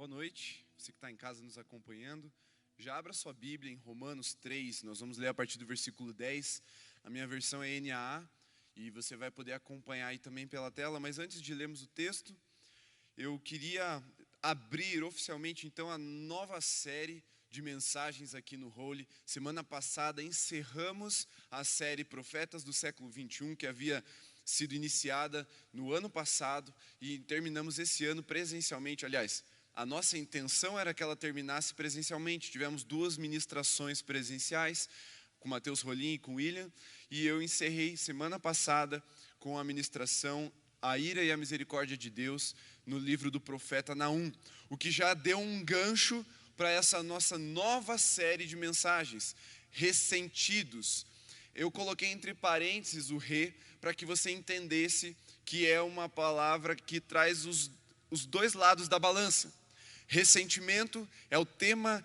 Boa noite, você que está em casa nos acompanhando. Já abra sua Bíblia em Romanos 3, nós vamos ler a partir do versículo 10. A minha versão é NAA e você vai poder acompanhar aí também pela tela. Mas antes de lermos o texto, eu queria abrir oficialmente então a nova série de mensagens aqui no Holy. Semana passada encerramos a série Profetas do século 21, que havia sido iniciada no ano passado, e terminamos esse ano presencialmente. Aliás, a nossa intenção era que ela terminasse presencialmente. Tivemos 2 ministrações presenciais, com Matheus Rolim e com William, e eu encerrei semana passada com a ministração A Ira e a Misericórdia de Deus, no livro do profeta Naum, o que já deu um gancho para essa nossa nova série de mensagens, Ressentidos. Eu coloquei entre parênteses o re, para que você entendesse que é uma palavra que traz os dois lados da balança. Ressentimento é o tema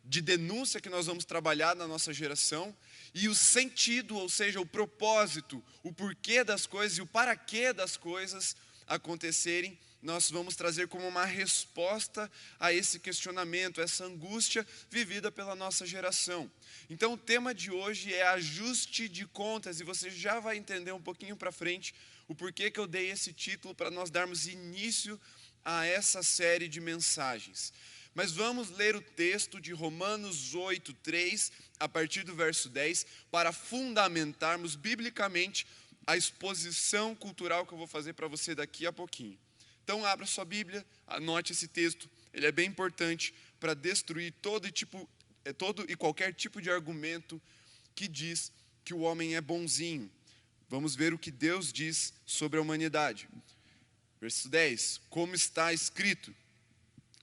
de denúncia que nós vamos trabalhar na nossa geração, e o sentido, ou seja, o propósito, o porquê das coisas e o para quê das coisas acontecerem, nós vamos trazer como uma resposta a esse questionamento, essa angústia vivida pela nossa geração. Então o tema de hoje é ajuste de contas, e você já vai entender um pouquinho para frente o porquê que eu dei esse título para nós darmos início a essa série de mensagens. Mas vamos ler o texto de Romanos 8, 3, a partir do verso 10, para fundamentarmos biblicamente a exposição cultural que eu vou fazer para você daqui a pouquinho. Então abra sua Bíblia, anote esse texto, ele é bem importante para destruir todo e qualquer tipo de argumento que diz que o homem é bonzinho. Vamos ver o que Deus diz sobre a humanidade. Verso 10, como está escrito: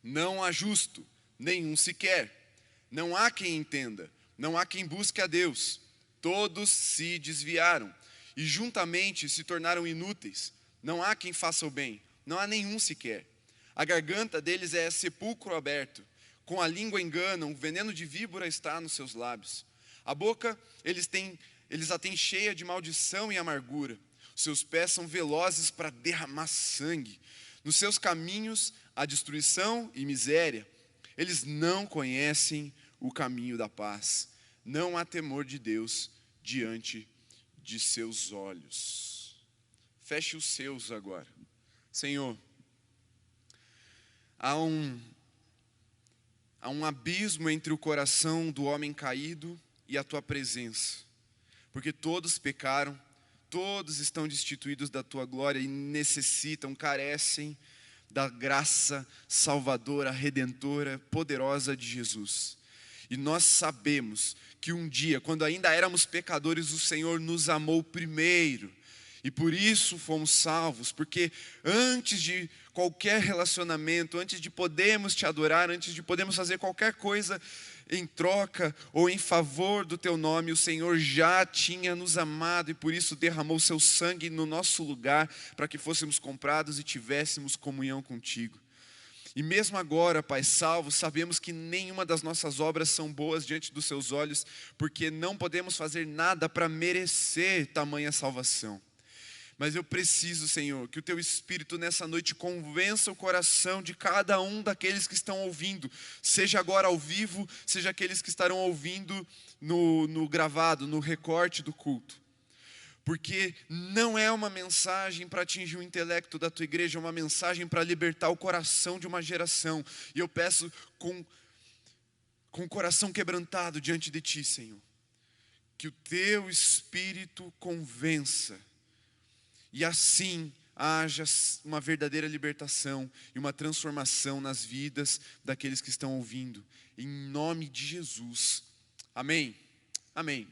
não há justo, nenhum sequer. Não há quem entenda, não há quem busque a Deus. Todos se desviaram e juntamente se tornaram inúteis. Não há quem faça o bem, não há nenhum sequer. A garganta deles é sepulcro aberto. Com a língua enganam, o veneno de víbora está nos seus lábios. A boca eles a têm cheia de maldição e amargura. Os seus pés são velozes para derramar sangue. Nos seus caminhos há destruição e miséria. Eles não conhecem o caminho da paz. Não há temor de Deus diante de seus olhos. Feche os seus agora. Senhor, há um abismo entre o coração do homem caído e a tua presença, porque todos pecaram, todos estão destituídos da tua glória e necessitam, carecem da graça salvadora, redentora, poderosa de Jesus. E nós sabemos que um dia, quando ainda éramos pecadores, o Senhor nos amou primeiro. E por isso fomos salvos, porque antes de qualquer relacionamento, antes de podermos te adorar, antes de podermos fazer qualquer coisa em troca ou em favor do teu nome, o Senhor já tinha nos amado e por isso derramou seu sangue no nosso lugar, para que fôssemos comprados e tivéssemos comunhão contigo. E mesmo agora, Pai, salvos, sabemos que nenhuma das nossas obras são boas diante dos seus olhos, porque não podemos fazer nada para merecer tamanha salvação. Mas eu preciso, Senhor, que o Teu Espírito nessa noite convença o coração de cada um daqueles que estão ouvindo, seja agora ao vivo, seja aqueles que estarão ouvindo no gravado, no recorte do culto. Porque não é uma mensagem para atingir o intelecto da Tua igreja, é uma mensagem para libertar o coração de uma geração. E eu peço com o coração quebrantado diante de Ti, Senhor, que o Teu Espírito convença, e assim haja uma verdadeira libertação e uma transformação nas vidas daqueles que estão ouvindo. Em nome de Jesus. Amém. Amém.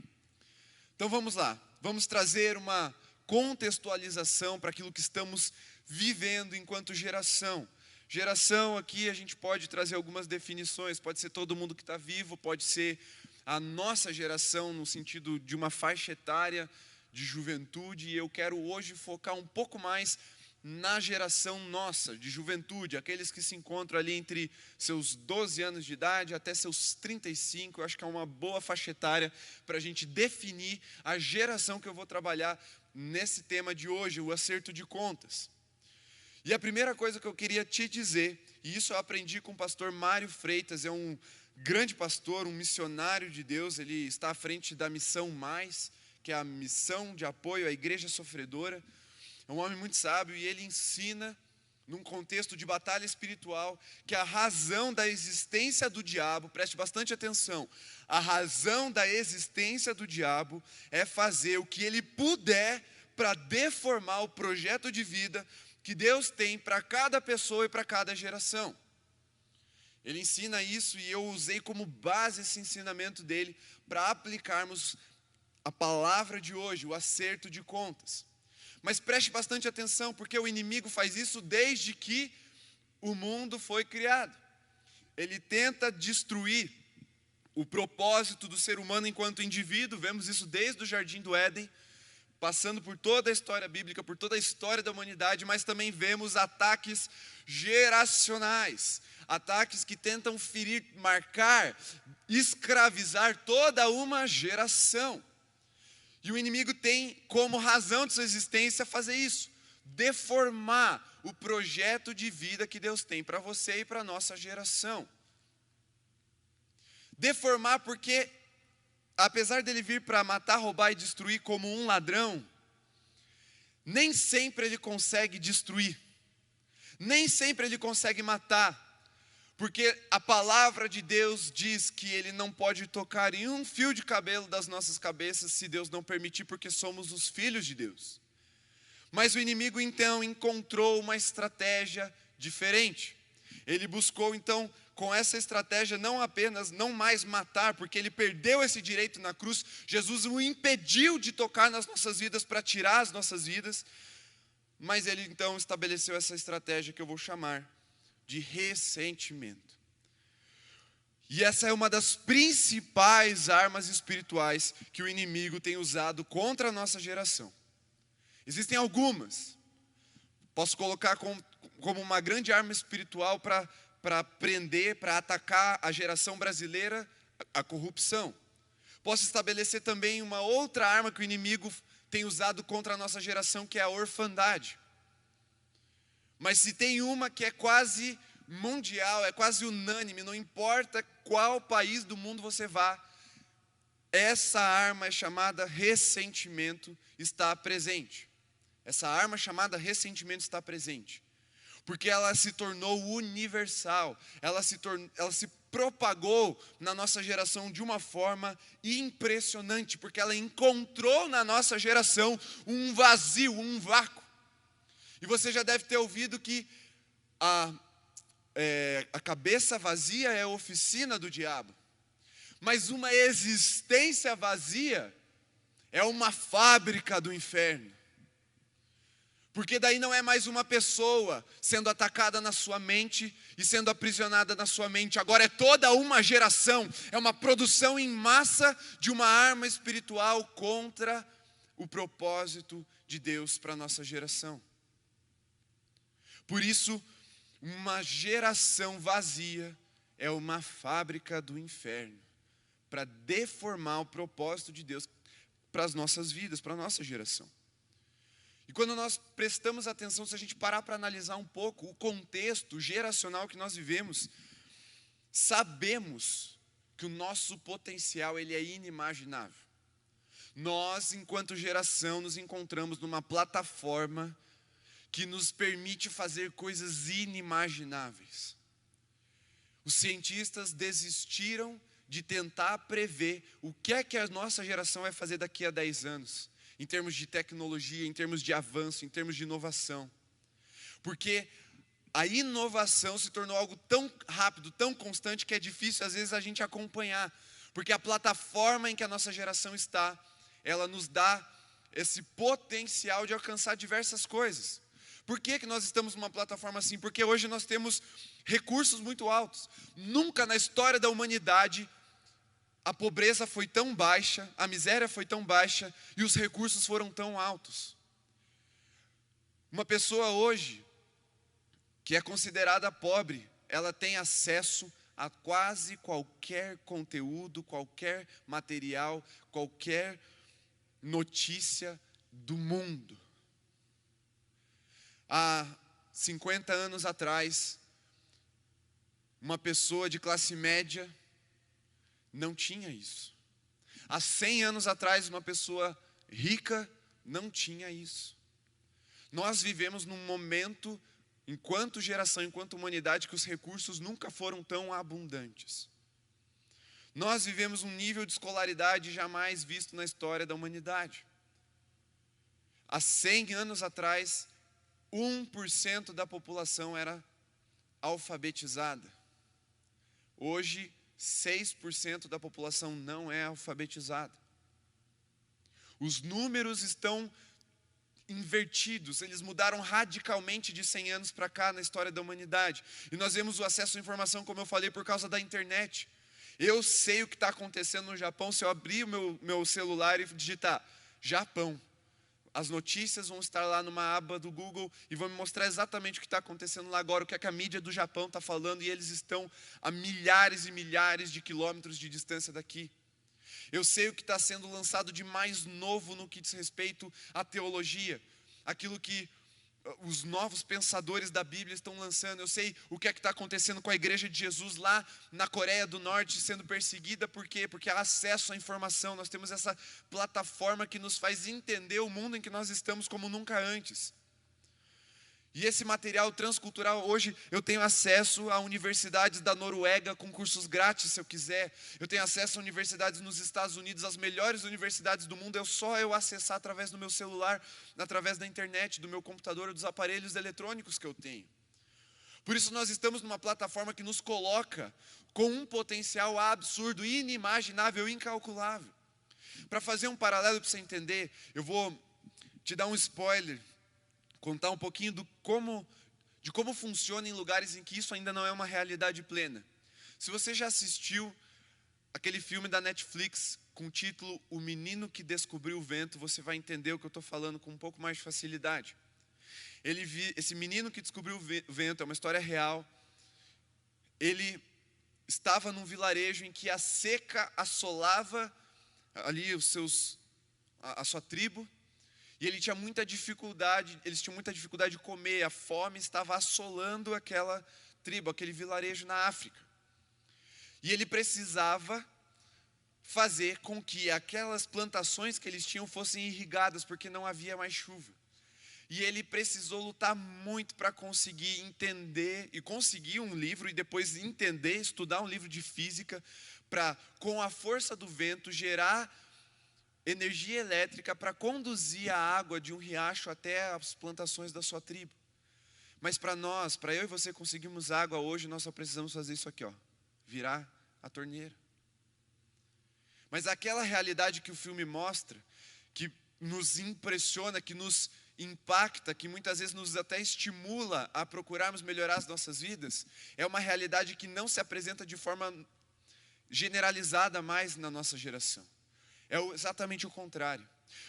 Então vamos lá. Vamos trazer uma contextualização para aquilo que estamos vivendo enquanto geração. Geração aqui a gente pode trazer algumas definições. Pode ser todo mundo que está vivo, pode ser a nossa geração no sentido de uma faixa etária de juventude, e eu quero hoje focar um pouco mais na geração nossa, de juventude, aqueles que se encontram ali entre seus 12 anos de idade até seus 35, eu acho que é uma boa faixa etária para a gente definir a geração que eu vou trabalhar nesse tema de hoje, o acerto de contas. E a primeira coisa que eu queria te dizer e isso eu aprendi com o pastor Mário Freitas, é um grande pastor, um missionário de Deus, ele está à frente da Missão Mais, que é a missão de apoio à igreja sofredora. É um homem muito sábio e ele ensina, num contexto de batalha espiritual, que a razão da existência do diabo, preste bastante atenção, a razão da existência do diabo é fazer o que ele puder para deformar o projeto de vida que Deus tem para cada pessoa e para cada geração. Ele ensina isso e eu usei como base esse ensinamento dele para aplicarmos a palavra de hoje, o acerto de contas. Mas preste bastante atenção, porque o inimigo faz isso desde que o mundo foi criado. Ele tenta destruir o propósito do ser humano enquanto indivíduo, vemos isso desde o Jardim do Éden, passando por toda a história bíblica, por toda a história da humanidade, mas também vemos ataques geracionais, ataques que tentam ferir, marcar, escravizar toda uma geração. E o inimigo tem como razão de sua existência fazer isso, deformar o projeto de vida que Deus tem para você e para a nossa geração. Deformar porque, apesar dele vir para matar, roubar e destruir como um ladrão, nem sempre ele consegue destruir, nem sempre ele consegue matar, porque a palavra de Deus diz que ele não pode tocar em um fio de cabelo das nossas cabeças se Deus não permitir, porque somos os filhos de Deus. Mas o inimigo então encontrou uma estratégia diferente. Ele buscou então com essa estratégia não mais matar, porque ele perdeu esse direito na cruz. Jesus o impediu de tocar nas nossas vidas para tirar as nossas vidas. Mas ele então estabeleceu essa estratégia que eu vou chamar de ressentimento. E essa é uma das principais armas espirituais que o inimigo tem usado contra a nossa geração. Existem algumas. Posso colocar como uma grande arma espiritual para prender, para atacar a geração brasileira, a corrupção. Posso estabelecer também uma outra arma que o inimigo tem usado contra a nossa geração, que é a orfandade. Mas se tem uma que é quase mundial, é quase unânime, não importa qual país do mundo você vá, essa arma chamada ressentimento está presente. Essa arma chamada ressentimento está presente. Porque ela se tornou universal, ela se propagou na nossa geração de uma forma impressionante, porque ela encontrou na nossa geração um vazio, um vácuo. E você já deve ter ouvido que a cabeça vazia é a oficina do diabo. Mas uma existência vazia é uma fábrica do inferno. Porque daí não é mais uma pessoa sendo atacada na sua mente e sendo aprisionada na sua mente. Agora é toda uma geração, é uma produção em massa de uma arma espiritual contra o propósito de Deus para a nossa geração. Por isso, uma geração vazia é uma fábrica do inferno para deformar o propósito de Deus para as nossas vidas, para a nossa geração. E quando nós prestamos atenção, se a gente parar para analisar um pouco o contexto geracional que nós vivemos, sabemos que o nosso potencial ele é inimaginável. Nós, enquanto geração, nos encontramos numa plataforma que nos permite fazer coisas inimagináveis. Os cientistas desistiram de tentar prever o que é que a nossa geração vai fazer daqui a 10 anos, em termos de tecnologia, em termos de avanço, em termos de inovação. Porque a inovação se tornou algo tão rápido, tão constante, que é difícil às vezes a gente acompanhar. Porque a plataforma em que a nossa geração está, ela nos dá esse potencial de alcançar diversas coisas. Por que nós estamos numa plataforma assim? Porque hoje nós temos recursos muito altos. Nunca na história da humanidade a pobreza foi tão baixa, a miséria foi tão baixa e os recursos foram tão altos. Uma pessoa hoje que é considerada pobre, ela tem acesso a quase qualquer conteúdo, qualquer material, qualquer notícia do mundo. Há 50 anos atrás, Uma pessoa de classe média não tinha isso. Há 100 anos atrás, uma pessoa rica não tinha isso. Nós vivemos num momento, enquanto geração, enquanto humanidade, que os recursos nunca foram tão abundantes. Nós vivemos um nível de escolaridade jamais visto na história da humanidade. Há 100 anos atrás, 1% da população era alfabetizada. Hoje, 6% da população não é alfabetizada. Os números estão invertidos, eles mudaram radicalmente de 100 anos para cá na história da humanidade. E nós vemos o acesso à informação, como eu falei, por causa da internet. Eu sei o que está acontecendo no Japão. Se eu abrir o meu celular e digitar Japão, as notícias vão estar lá numa aba do Google e vão me mostrar exatamente o que está acontecendo lá agora, o que é que a mídia do Japão está falando, e eles estão a milhares e milhares de quilômetros de distância daqui. Eu sei o que está sendo lançado de mais novo no que diz respeito à teologia, aquilo que os novos pensadores da Bíblia estão lançando. Eu sei o que é que está acontecendo com a igreja de Jesus lá na Coreia do Norte, sendo perseguida. Por quê? Porque há acesso à informação. Nós temos essa plataforma que nos faz entender o mundo em que nós estamos como nunca antes. E esse material transcultural, hoje eu tenho acesso a universidades da Noruega com cursos grátis, se eu quiser. Eu tenho acesso a universidades nos Estados Unidos, as melhores universidades do mundo. É só eu acessar através do meu celular, através da internet, do meu computador, dos aparelhos eletrônicos que eu tenho. Por isso nós estamos numa plataforma que nos coloca com um potencial absurdo, inimaginável, incalculável. Para fazer um paralelo para você entender, eu vou te dar um spoiler, contar um pouquinho de como funciona em lugares em que isso ainda não é uma realidade plena. Se você já assistiu aquele filme da Netflix com o título O Menino que Descobriu o Vento, você vai entender o que eu estou falando com um pouco mais de facilidade. Esse menino que descobriu o vento é uma história real. Ele estava num vilarejo em que a seca assolava ali a sua tribo. E eles tinham muita dificuldade de comer, a fome estava assolando aquela tribo, aquele vilarejo na África. E ele precisava fazer com que aquelas plantações que eles tinham fossem irrigadas, porque não havia mais chuva. E ele precisou lutar muito para conseguir entender, e conseguir um livro, e depois entender, estudar um livro de física, para, com a força do vento, gerar energia elétrica para conduzir a água de um riacho até as plantações da sua tribo. Mas para eu e você conseguirmos água hoje, nós só precisamos fazer isso aqui, ó, virar a torneira. Mas aquela realidade que o filme mostra, que nos impressiona, que nos impacta, que muitas vezes nos até estimula a procurarmos melhorar as nossas vidas, é uma realidade que não se apresenta de forma generalizada mais na nossa geração. É exatamente o contrário.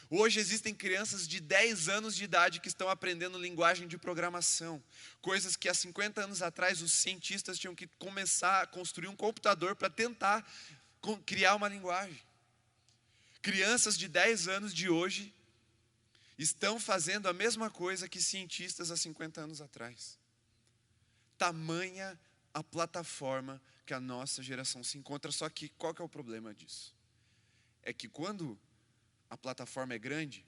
Hoje existem crianças de 10 anos de idade que estão aprendendo linguagem de programação. Coisas que há 50 anos atrás os cientistas tinham que começar a construir um computador para tentar criar uma linguagem. Crianças de 10 anos de hoje estão fazendo a mesma coisa que cientistas há 50 anos atrás. Tamanha a plataforma que a nossa geração se encontra. Só que qual que é o problema disso? É que quando a plataforma é grande,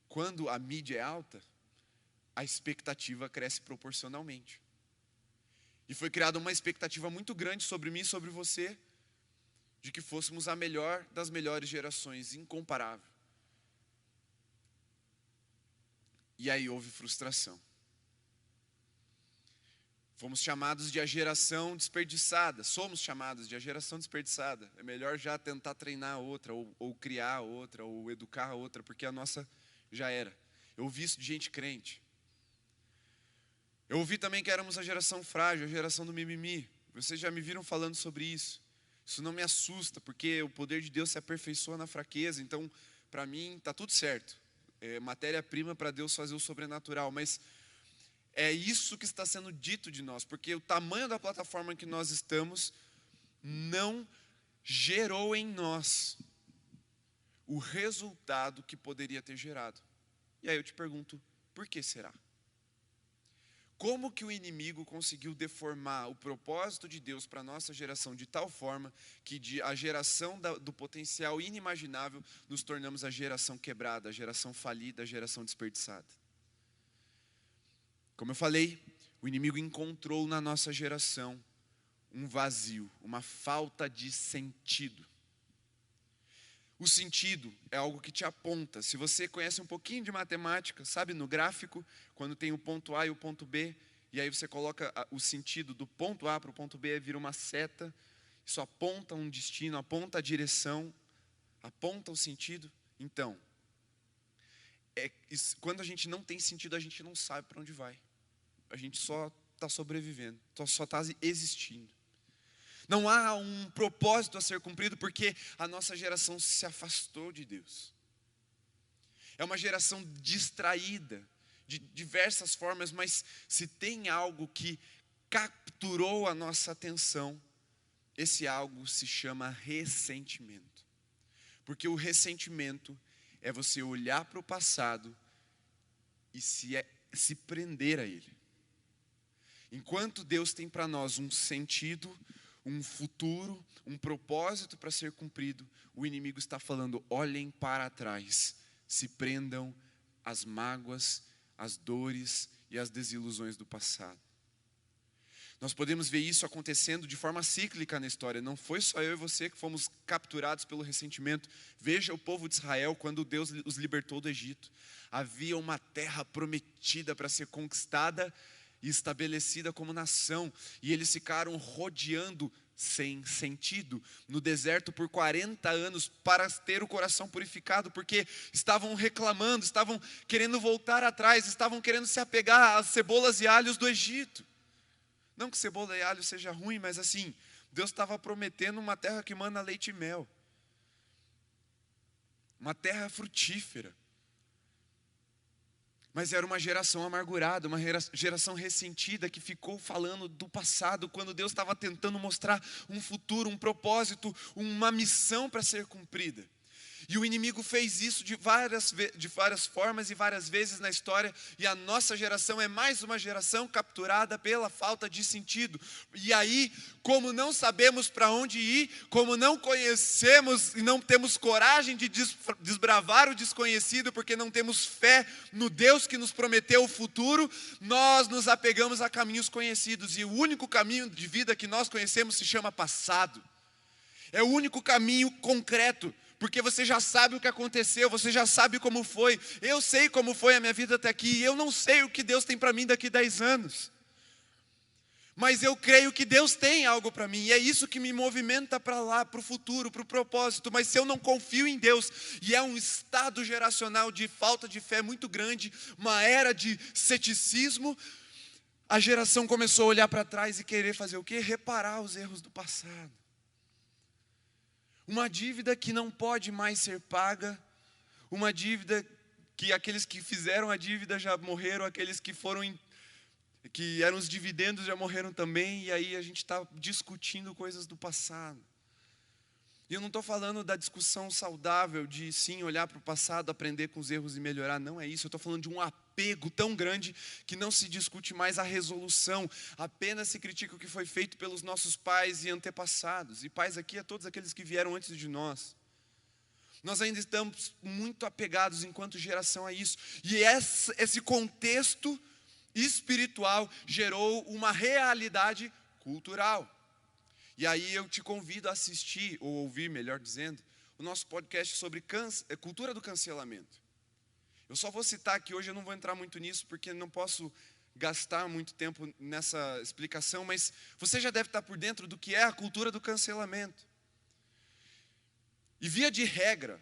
quando a mídia é alta, a expectativa cresce proporcionalmente. E foi criada uma expectativa muito grande sobre mim e sobre você, de que fôssemos a melhor das melhores gerações, incomparável. E aí houve frustração. Fomos chamados de a geração desperdiçada. Somos chamados de a geração desperdiçada. É melhor já tentar treinar outra, ou criar outra, ou educar outra, porque a nossa já era. Eu ouvi isso de gente crente. Eu ouvi também que éramos a geração frágil, a geração do mimimi. Vocês já me viram falando sobre isso. Isso não me assusta, porque o poder de Deus se aperfeiçoa na fraqueza. Então, para mim, está tudo certo. É matéria-prima para Deus fazer o sobrenatural, mas é isso que está sendo dito de nós, porque o tamanho da plataforma em que nós estamos não gerou em nós o resultado que poderia ter gerado. E aí eu te pergunto, por que será? Como que o inimigo conseguiu deformar o propósito de Deus para a nossa geração de tal forma que a geração do potencial inimaginável nos tornamos a geração quebrada, a geração falida, a geração desperdiçada? Como eu falei, o inimigo encontrou na nossa geração um vazio, uma falta de sentido. O sentido é algo que te aponta. Se você conhece um pouquinho de matemática, sabe, no gráfico, quando tem o ponto A e o ponto B, e aí você coloca o sentido do ponto A para o ponto B, vira uma seta, isso aponta um destino, aponta a direção, aponta o sentido. Então, quando a gente não tem sentido, a gente não sabe para onde vai. A gente só está sobrevivendo, só está existindo. Não há um propósito a ser cumprido porque a nossa geração se afastou de Deus. É uma geração distraída de diversas formas, mas se tem algo que capturou a nossa atenção, esse algo se chama ressentimento. Porque o ressentimento é você olhar para o passado e se prender a ele. Enquanto Deus tem para nós um sentido, um futuro, um propósito para ser cumprido, o inimigo está falando: olhem para trás, se prendam às mágoas, às dores e às desilusões do passado. Nós podemos ver isso acontecendo de forma cíclica na história. Não foi só eu e você que fomos capturados pelo ressentimento. Veja o povo de Israel quando Deus os libertou do Egito. Havia uma terra prometida para ser conquistada e estabelecida como nação, e eles ficaram rodeando sem sentido no deserto por 40 anos para ter o coração purificado, porque estavam reclamando, estavam querendo voltar atrás, estavam querendo se apegar às cebolas e alhos do Egito. Não que cebola e alho seja ruim, mas assim, Deus estava prometendo uma terra que mana leite e mel, uma terra frutífera. Mas era uma geração amargurada, uma geração ressentida que ficou falando do passado, quando Deus estava tentando mostrar um futuro, um propósito, uma missão para ser cumprida. E o inimigo fez isso de várias formas e várias vezes na história. E a nossa geração é mais uma geração capturada pela falta de sentido. E aí, como não sabemos para onde ir, como não conhecemos e não temos coragem de desbravar o desconhecido, porque não temos fé no Deus que nos prometeu o futuro, nós nos apegamos a caminhos conhecidos. E o único caminho de vida que nós conhecemos se chama passado. É o único caminho concreto. Porque você já sabe o que aconteceu, você já sabe como foi. Eu sei como foi a minha vida até aqui, e eu não sei o que Deus tem para mim daqui 10 anos. Mas eu creio que Deus tem algo para mim, e é isso que me movimenta para lá, para o futuro, para o propósito. Mas se eu não confio em Deus, e é um estado geracional de falta de fé muito grande, uma era de ceticismo, a geração começou a olhar para trás e querer fazer o quê? Reparar os erros do passado. Uma dívida que não pode mais ser paga, uma dívida que aqueles que fizeram a dívida já morreram, aqueles que eram os dividendos já morreram também, e aí a gente está discutindo coisas do passado. E eu não estou falando da discussão saudável de sim, olhar para o passado, aprender com os erros e melhorar, não é isso. Eu estou falando de um apego tão grande que não se discute mais a resolução, apenas se critica o que foi feito pelos nossos pais e antepassados. E pais aqui é todos aqueles que vieram antes de nós. Nós ainda estamos muito apegados enquanto geração a isso. E esse contexto espiritual gerou uma realidade cultural. E aí eu te convido a assistir, ou ouvir, melhor dizendo, o nosso podcast sobre cultura do cancelamento. Eu só vou citar aqui hoje, eu não vou entrar muito nisso, porque não posso gastar muito tempo nessa explicação, mas você já deve estar por dentro do que é a cultura do cancelamento. E via de regra,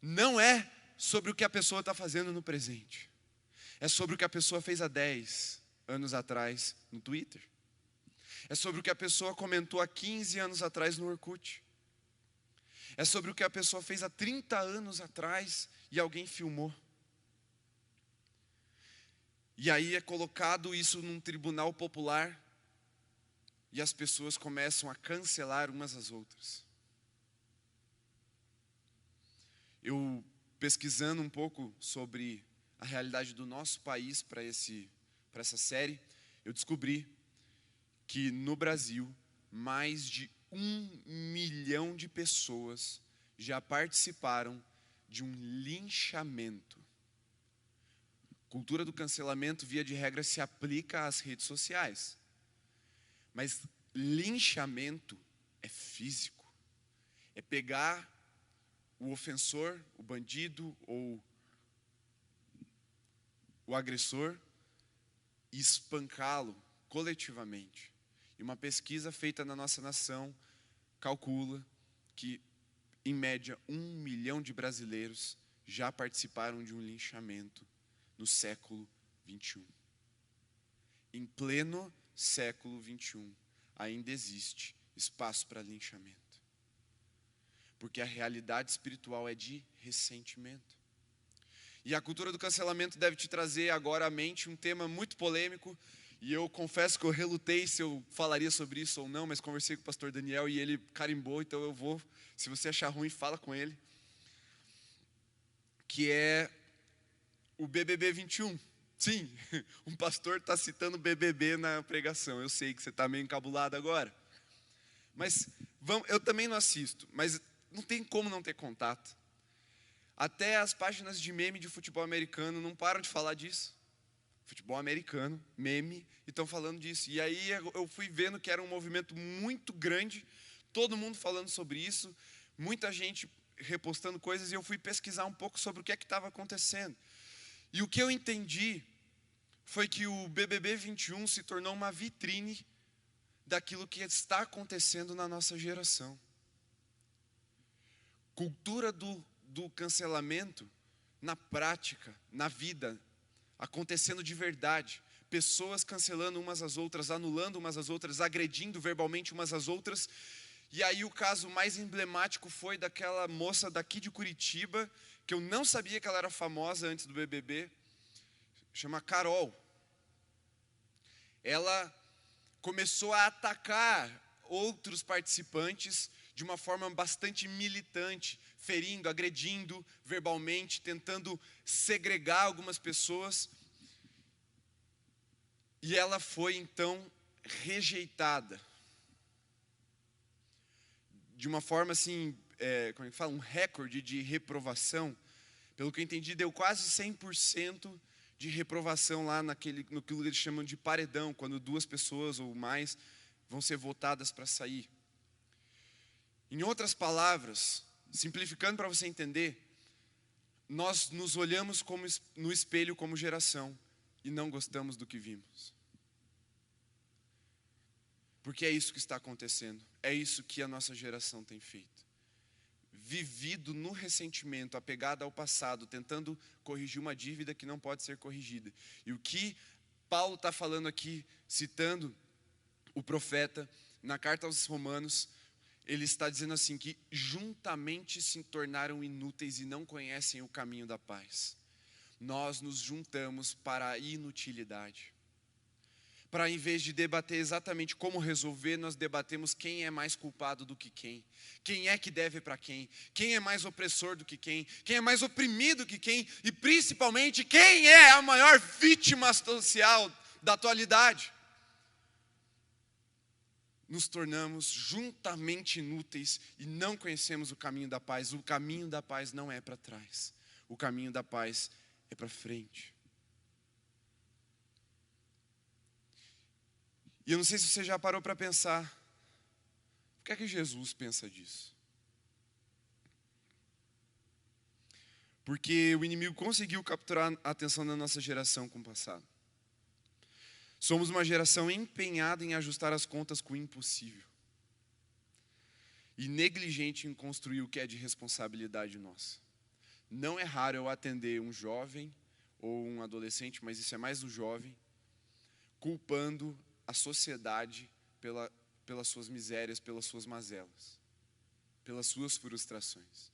não é sobre o que a pessoa está fazendo no presente. É sobre o que a pessoa fez há 10 anos atrás no Twitter. É sobre o que a pessoa comentou há 15 anos atrás no Orkut. É sobre o que a pessoa fez há 30 anos atrás e alguém filmou. E aí é colocado isso num tribunal popular e as pessoas começam a cancelar umas às outras. Eu, pesquisando um pouco sobre a realidade do nosso país para para essa série, eu descobri que no Brasil, mais de 1 milhão de pessoas já participaram de um linchamento. Cultura do cancelamento, via de regra, se aplica às redes sociais. Mas linchamento é físico. É pegar o ofensor, o bandido ou o agressor e espancá-lo coletivamente. E uma pesquisa feita na nossa nação calcula que, em média, 1 milhão de brasileiros já participaram de um linchamento no século XXI. Em pleno século XXI, ainda existe espaço para linchamento. Porque a realidade espiritual é de ressentimento. E a cultura do cancelamento deve te trazer agora à mente um tema muito polêmico. E eu confesso que eu relutei se eu falaria sobre isso ou não, mas conversei com o pastor Daniel e ele carimbou, então eu vou. Se você achar ruim, fala com ele. Que é o BBB 21. Sim, um pastor está citando BBB na pregação. Eu sei que você está meio encabulado agora. Mas eu também não assisto, mas não tem como não ter contato. Até as páginas de meme de futebol americano não param de falar disso. Futebol americano, meme, e estão falando disso. E aí eu fui vendo que era um movimento muito grande, todo mundo falando sobre isso, muita gente repostando coisas, e eu fui pesquisar um pouco sobre o que é que estava acontecendo. E o que eu entendi foi que o BBB 21 se tornou uma vitrine daquilo que está acontecendo na nossa geração. Cultura do cancelamento na prática, na vida, acontecendo de verdade. Pessoas cancelando umas às outras, anulando umas às outras, agredindo verbalmente umas às outras. E aí o caso mais emblemático foi daquela moça daqui de Curitiba, que eu não sabia que ela era famosa antes do BBB, chama Carol. Ela começou a atacar outros participantes de uma forma bastante militante, ferindo, agredindo verbalmente, tentando segregar algumas pessoas. E ela foi, então, rejeitada. De uma forma assim, como é que fala? Um recorde de reprovação. Pelo que eu entendi, deu quase 100% de reprovação lá no que eles chamam de paredão, quando 2 pessoas ou mais vão ser votadas para sair. Em outras palavras, simplificando para você entender, nós nos olhamos no espelho como geração e não gostamos do que vimos. Porque é isso que está acontecendo, é isso que a nossa geração tem feito. Vivido no ressentimento, apegado ao passado, tentando corrigir uma dívida que não pode ser corrigida. E o que Paulo está falando aqui, citando o profeta, na carta aos Romanos, ele está dizendo assim, que juntamente se tornaram inúteis e não conhecem o caminho da paz. Nós nos juntamos para a inutilidade. Para, em vez de debater exatamente como resolver, nós debatemos quem é mais culpado do que quem é que deve para quem é mais opressor do que quem é mais oprimido que quem, e principalmente quem é a maior vítima social da atualidade. Nos tornamos juntamente inúteis e não conhecemos o caminho da paz. O caminho da paz não é para trás, o caminho da paz é para frente. E eu não sei se você já parou para pensar, o que é que Jesus pensa disso? Porque o inimigo conseguiu capturar a atenção da nossa geração com o passado. Somos uma geração empenhada em ajustar as contas com o impossível. E negligente em construir o que é de responsabilidade nossa. Não é raro eu atender um jovem ou um adolescente, mas isso é mais do jovem, culpando a sociedade pelas suas misérias, pelas suas mazelas, pelas suas frustrações.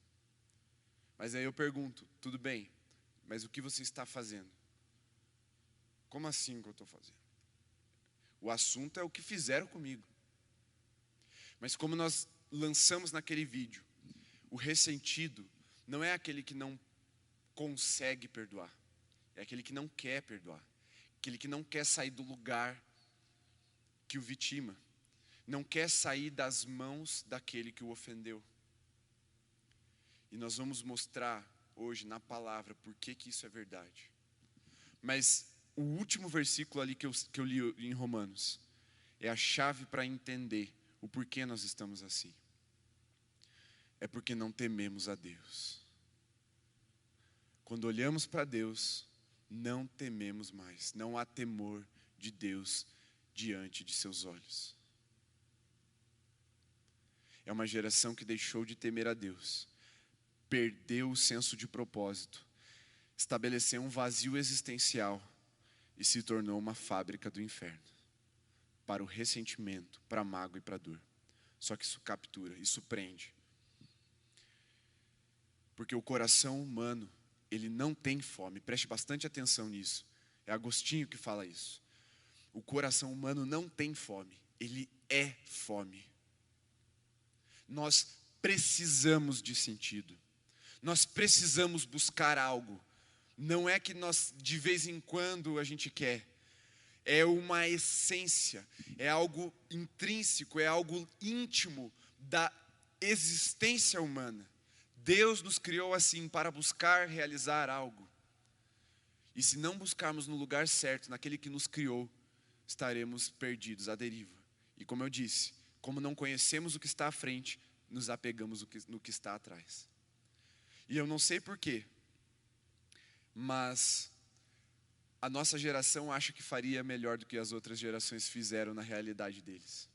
Mas aí eu pergunto, tudo bem, mas o que você está fazendo? Como assim que eu estou fazendo? O assunto é o que fizeram comigo. Mas como nós lançamos naquele vídeo, o ressentido não é aquele que não consegue perdoar, é aquele que não quer perdoar. aquele que não quer sair do lugar que o vitima, não quer sair das mãos daquele que o ofendeu. E nós vamos mostrar hoje na palavra por que isso é verdade. Mas o último versículo ali que eu li em Romanos é a chave para entender o porquê nós estamos assim. É porque não tememos a Deus. Quando olhamos para Deus, não tememos mais. Não há temor de Deus diante de seus olhos. É uma geração que deixou de temer a Deus, perdeu o senso de propósito, estabeleceu um vazio existencial e se tornou uma fábrica do inferno, para o ressentimento, para a mágoa e para a dor. Só que isso captura, isso prende. Porque o coração humano, ele não tem fome, preste bastante atenção nisso. É Agostinho que fala isso. O coração humano não tem fome, ele é fome. Nós precisamos de sentido. Nós precisamos buscar algo. Não é que nós, de vez em quando, a gente quer. É uma essência, é algo intrínseco, é algo íntimo da existência humana. Deus nos criou assim para buscar realizar algo. E se não buscarmos no lugar certo, naquele que nos criou, estaremos perdidos, à deriva. E como eu disse, como não conhecemos o que está à frente, nos apegamos no que está atrás. E eu não sei porquê, mas a nossa geração acha que faria melhor do que as outras gerações fizeram na realidade deles.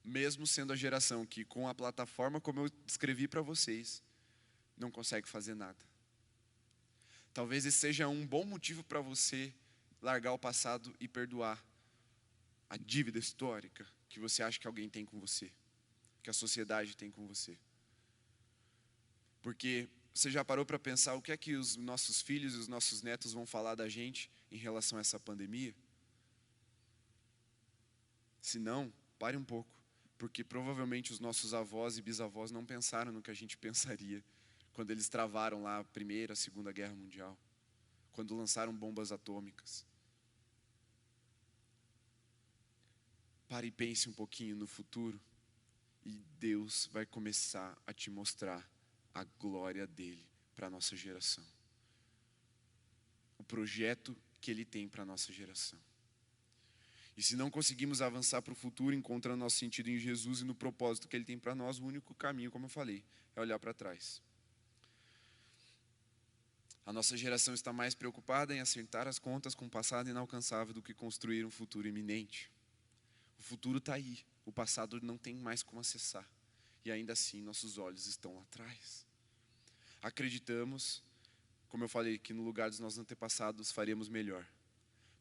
Mesmo sendo a geração que, com a plataforma como eu descrevi para vocês, não consegue fazer nada. Talvez esse seja um bom motivo para você largar o passado e perdoar a dívida histórica que você acha que alguém tem com você, que a sociedade tem com você. Porque você já parou para pensar o que é que os nossos filhos e os nossos netos vão falar da gente em relação a essa pandemia? Se não, pare um pouco, porque provavelmente os nossos avós e bisavós não pensaram no que a gente pensaria quando eles travaram lá a Primeira, a Segunda Guerra Mundial, quando lançaram bombas atômicas. Pare e pense um pouquinho no futuro e Deus vai começar a te mostrar a glória dele para a nossa geração. O projeto que ele tem para a nossa geração. E se não conseguimos avançar para o futuro, encontrando nosso sentido em Jesus e no propósito que ele tem para nós, o único caminho, como eu falei, é olhar para trás. A nossa geração está mais preocupada em acertar as contas com o passado inalcançável do que construir um futuro iminente. O futuro está aí, o passado não tem mais como acessar. E ainda assim, nossos olhos estão lá atrás. Acreditamos, como eu falei, que no lugar dos nossos antepassados faríamos melhor.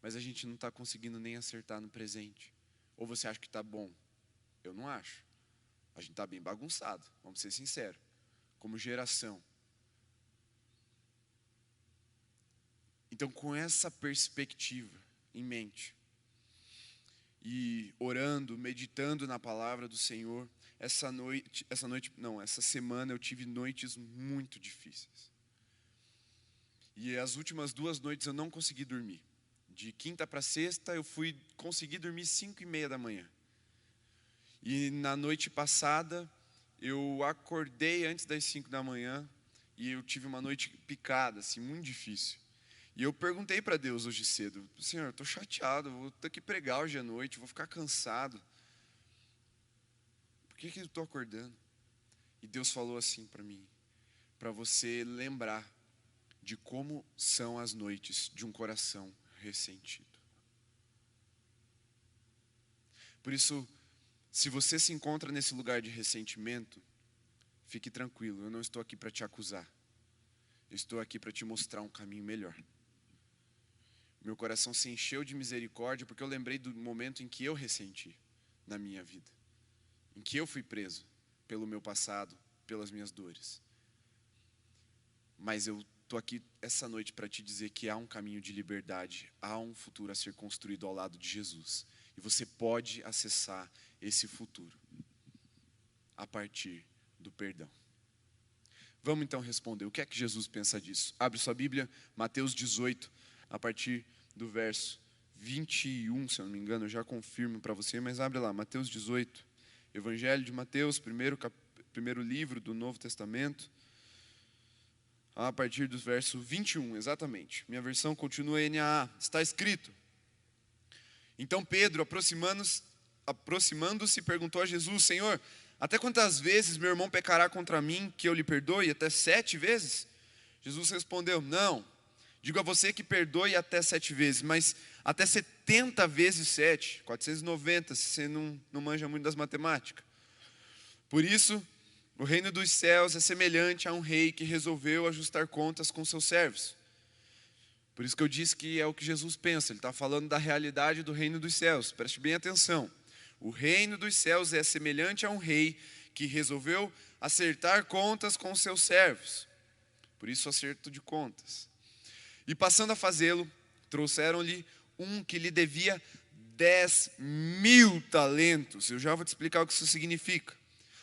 Mas a gente não está conseguindo nem acertar no presente. Ou você acha que está bom? Eu não acho. A gente está bem bagunçado, vamos ser sinceros. Como geração. Então, com essa perspectiva em mente, e orando, meditando na palavra do Senhor, essa semana eu tive noites muito difíceis. E as últimas 2 noites eu não consegui dormir. De quinta para sexta eu consegui dormir 5:30 da manhã. E na noite passada eu acordei antes das 5 da manhã e eu tive uma noite picada, assim, muito difícil. E eu perguntei para Deus hoje cedo: Senhor, eu estou chateado, vou ter que pregar hoje à noite, vou ficar cansado. Por que eu estou acordando? E Deus falou assim para mim: para você lembrar de como são as noites de um coração ressentido. Por isso, se você se encontra nesse lugar de ressentimento, fique tranquilo, eu não estou aqui para te acusar. Eu estou aqui para te mostrar um caminho melhor. Meu coração se encheu de misericórdia porque eu lembrei do momento em que eu ressenti na minha vida. Em que eu fui preso pelo meu passado, pelas minhas dores. Mas eu estou aqui essa noite para te dizer que há um caminho de liberdade, há um futuro a ser construído ao lado de Jesus. E você pode acessar esse futuro a partir do perdão. Vamos então responder. O que é que Jesus pensa disso? Abre sua Bíblia, Mateus 18, a partir do verso 21, se eu não me engano, eu já confirmo para você, mas abre lá, Mateus 18. Evangelho de Mateus, primeiro livro do Novo Testamento, a partir do verso 21, exatamente. Minha versão continua NAA. Está escrito: então Pedro, aproximando-se, perguntou a Jesus: Senhor, até quantas vezes meu irmão pecará contra mim, que eu lhe perdoe? Até 7 vezes? Jesus respondeu: não, digo a você que perdoe até 7 vezes, mas até 70 vezes 7, 490, se você não manja muito das matemáticas. Por isso, o reino dos céus é semelhante a um rei que resolveu ajustar contas com seus servos. Por isso que eu disse que é o que Jesus pensa, ele está falando da realidade do reino dos céus. Preste bem atenção. O reino dos céus é semelhante a um rei que resolveu acertar contas com seus servos. Por isso, acerto de contas. E passando a fazê-lo, trouxeram-lhe um que lhe devia 10.000 talentos. Eu já vou te explicar o que isso significa.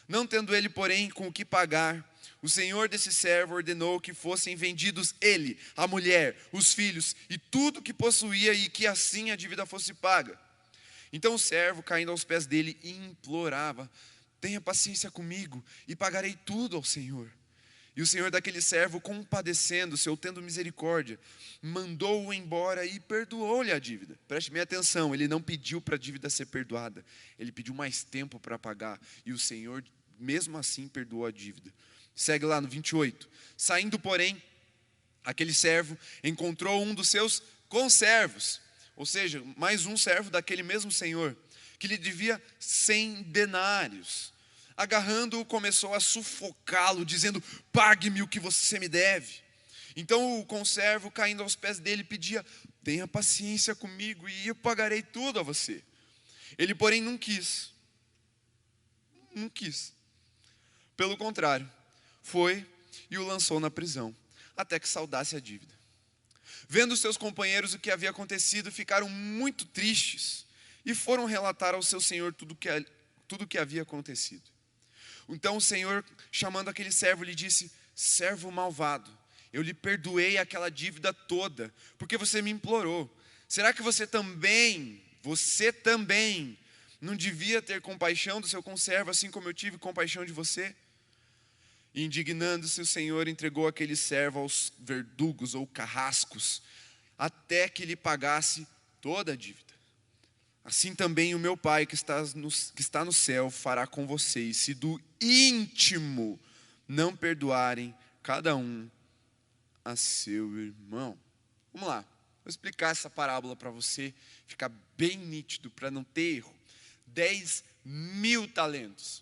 Não tendo ele, porém, com o que pagar, o senhor desse servo ordenou que fossem vendidos ele, a mulher, os filhos e tudo que possuía, e que assim a dívida fosse paga. Então o servo, caindo aos pés dele, implorava: tenha paciência comigo e pagarei tudo ao senhor. E o senhor daquele servo, compadecendo-se ou tendo misericórdia, mandou-o embora e perdoou-lhe a dívida. Preste bem atenção, ele não pediu para a dívida ser perdoada, ele pediu mais tempo para pagar, e o senhor mesmo assim perdoou a dívida. Segue lá no 28. Saindo, porém, aquele servo encontrou um dos seus conservos, ou seja, mais um servo daquele mesmo senhor, que lhe devia 100 denários. Agarrando-o, começou a sufocá-lo, dizendo: pague-me o que você me deve. Então o conservo, caindo aos pés dele, pedia: tenha paciência comigo e eu pagarei tudo a você. Ele, porém, não quis. Pelo contrário, foi e o lançou na prisão, até que saldasse a dívida. Vendo seus companheiros o que havia acontecido, ficaram muito tristes e foram relatar ao seu senhor tudo o que havia acontecido. Então o senhor, chamando aquele servo, lhe disse: servo malvado, eu lhe perdoei aquela dívida toda, porque você me implorou. Será que você também não devia ter compaixão do seu conservo, assim como eu tive compaixão de você? E indignando-se, o senhor entregou aquele servo aos verdugos ou carrascos, até que lhe pagasse toda a dívida. Assim também o meu Pai que está no céu fará com vocês, se do íntimo não perdoarem cada um a seu irmão. Vamos lá, vou explicar essa parábola para você ficar bem nítido, para não ter erro. 10.000 talentos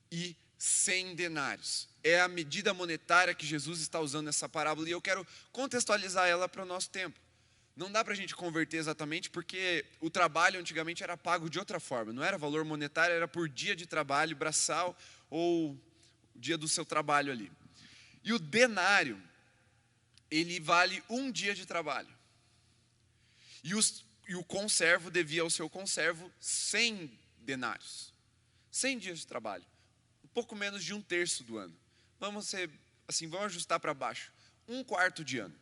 e 100 denários. É a medida monetária que Jesus está usando nessa parábola, e eu quero contextualizar ela para o nosso tempo. Não dá para a gente converter exatamente, porque o trabalho antigamente era pago de outra forma. Não era valor monetário, era por dia de trabalho, braçal, ou dia do seu trabalho ali. E o denário, ele vale um dia de trabalho. E o conservo devia ao seu conservo 100 denários. 100 dias de trabalho. Um pouco menos de 1/3 do ano. Vamos ajustar para baixo. 1/4 de ano.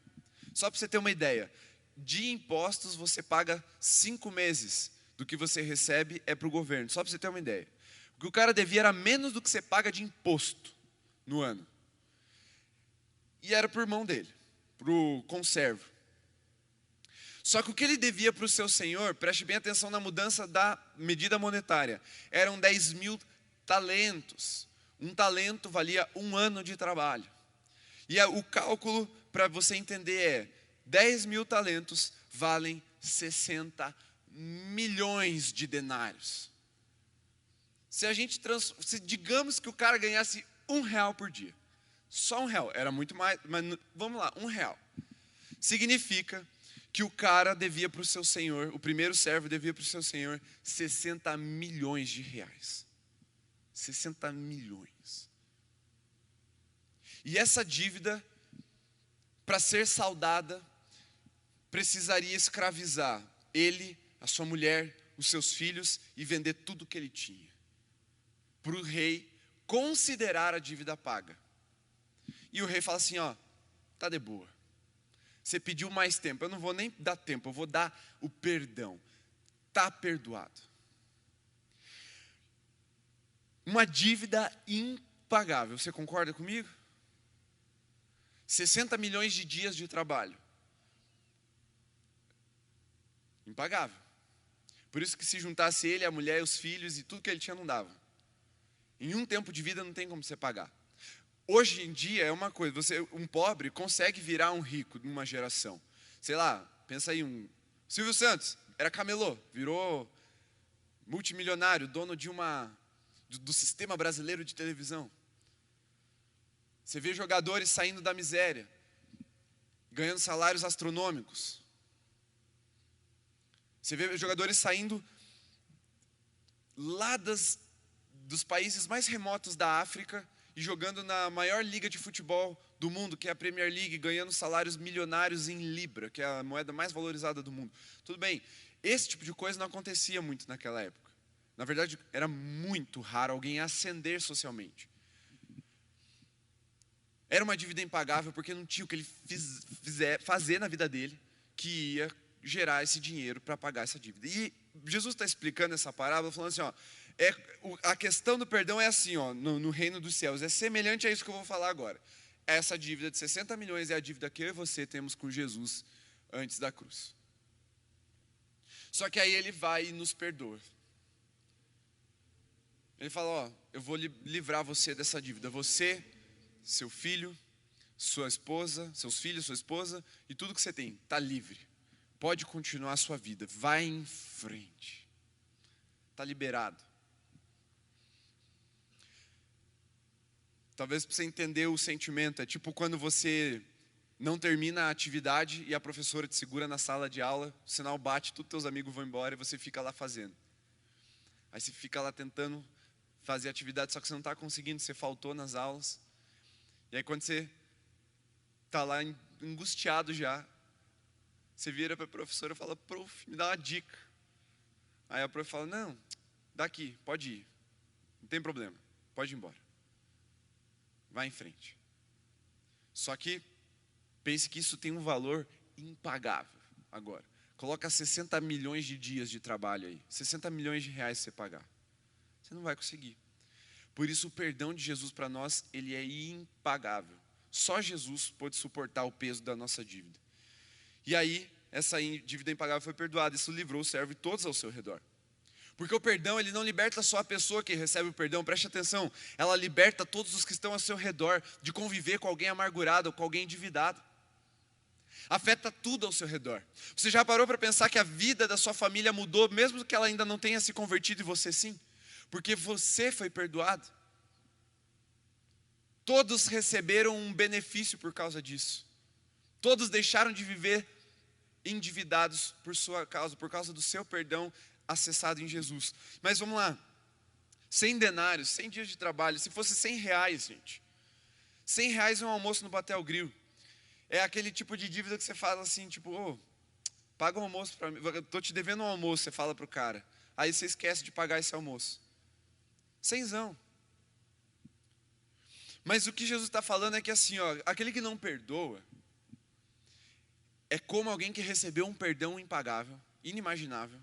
Só para você ter uma ideia. De impostos você paga 5 meses do que você recebe é para o governo. Só para você ter uma ideia. O que o cara devia era menos do que você paga de imposto no ano. E era para o irmão dele, para o conservo. Só que o que ele devia para o seu senhor, preste bem atenção na mudança da medida monetária, eram 10.000 talentos. Um talento valia 1 ano de trabalho. E o cálculo, para você entender, é 10.000 talentos valem 60 milhões de denários. Se digamos que o cara ganhasse R$1 por dia, só R$1, era muito mais, mas vamos lá, R$1. Significa que o cara devia para o seu senhor, o primeiro servo devia para o seu senhor 60 milhões de reais. 60 milhões. E essa dívida, para ser saldada, precisaria escravizar ele, a sua mulher, os seus filhos e vender tudo que ele tinha, para o rei considerar a dívida paga. E o rei fala assim: ó, tá de boa. Você pediu mais tempo, eu não vou nem dar tempo, eu vou dar o perdão. Está perdoado. Uma dívida impagável, você concorda comigo? 60 milhões de dias de trabalho. Impagável. Por isso que se juntasse ele, a mulher, os filhos e tudo que ele tinha, não dava. Em um tempo de vida não tem como você pagar. Hoje em dia é uma coisa, um pobre consegue virar um rico numa geração. Sei lá, pensa aí, Silvio Santos, era camelô, virou multimilionário, dono do sistema brasileiro de televisão. Você vê jogadores saindo da miséria, ganhando salários astronômicos. Você vê jogadores saindo lá dos países mais remotos da África e jogando na maior liga de futebol do mundo, que é a Premier League, ganhando salários milionários em libra, que é a moeda mais valorizada do mundo. Tudo bem, esse tipo de coisa não acontecia muito naquela época. Na verdade, era muito raro alguém ascender socialmente. Era uma dívida impagável porque não tinha o que ele fazer na vida dele que ia gerar esse dinheiro para pagar essa dívida. E Jesus está explicando essa parábola falando assim, a questão do perdão é assim, no reino dos céus, é semelhante a isso que eu vou falar agora. Essa dívida de 60 milhões é a dívida que eu e você temos com Jesus antes da cruz. Só que aí ele vai e nos perdoa. Ele fala, eu vou livrar você dessa dívida. Você, seu filho, sua esposa, seus filhos, sua esposa e tudo que você tem, está livre. Pode continuar a sua vida, vai em frente. Está liberado. Talvez para você entender o sentimento, é tipo quando você não termina a atividade e a professora te segura na sala de aula, o sinal bate, todos os teus amigos vão embora e você fica lá fazendo. Aí você fica lá tentando fazer atividade, só que você não está conseguindo, você faltou nas aulas. E aí quando você está lá angustiado já, você vira para a professora e fala, prof, me dá uma dica. Aí a prof fala, não, daqui, pode ir, não tem problema, pode ir embora. Vai em frente. Só que pense que isso tem um valor impagável agora. Coloca 60 milhões de dias de trabalho aí, 60 milhões de reais você pagar. Você não vai conseguir. Por isso o perdão de Jesus para nós, ele é impagável. Só Jesus pôde suportar o peso da nossa dívida. E aí, essa dívida impagável foi perdoada. Isso livrou o servo e todos ao seu redor. Porque o perdão, ele não liberta só a pessoa que recebe o perdão, preste atenção. Ela liberta todos os que estão ao seu redor de conviver com alguém amargurado ou com alguém endividado. Afeta tudo ao seu redor. Você já parou para pensar que a vida da sua família mudou, mesmo que ela ainda não tenha se convertido e você sim? Porque você foi perdoado. Todos receberam um benefício por causa disso. Todos deixaram de viver endividados por sua causa, por causa do seu perdão acessado em Jesus. Mas vamos lá, 100 denários, 100 dias de trabalho, se fosse 100 reais, gente, 100 reais é um almoço no Batel Grill. É aquele tipo de dívida que você fala assim, tipo, paga um almoço para mim, estou te devendo um almoço, você fala para o cara, aí você esquece de pagar esse almoço. 100zão. Mas o que Jesus está falando é que assim, aquele que não perdoa, é como alguém que recebeu um perdão impagável, inimaginável,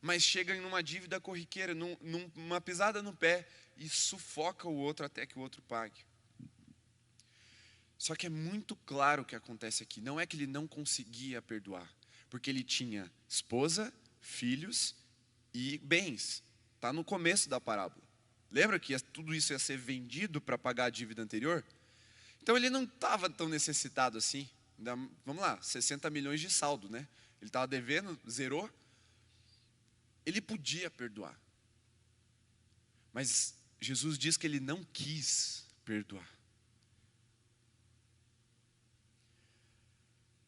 mas chega em uma dívida corriqueira, numa pisada no pé e sufoca o outro até que o outro pague. Só que é muito claro o que acontece aqui. Não é que ele não conseguia perdoar, porque ele tinha esposa, filhos e bens. Está no começo da parábola. Lembra que tudo isso ia ser vendido para pagar a dívida anterior? Então ele não estava tão necessitado assim. Vamos lá, 60 milhões de saldo, né? Ele estava devendo, zerou. Ele podia perdoar. Mas Jesus diz que ele não quis perdoar.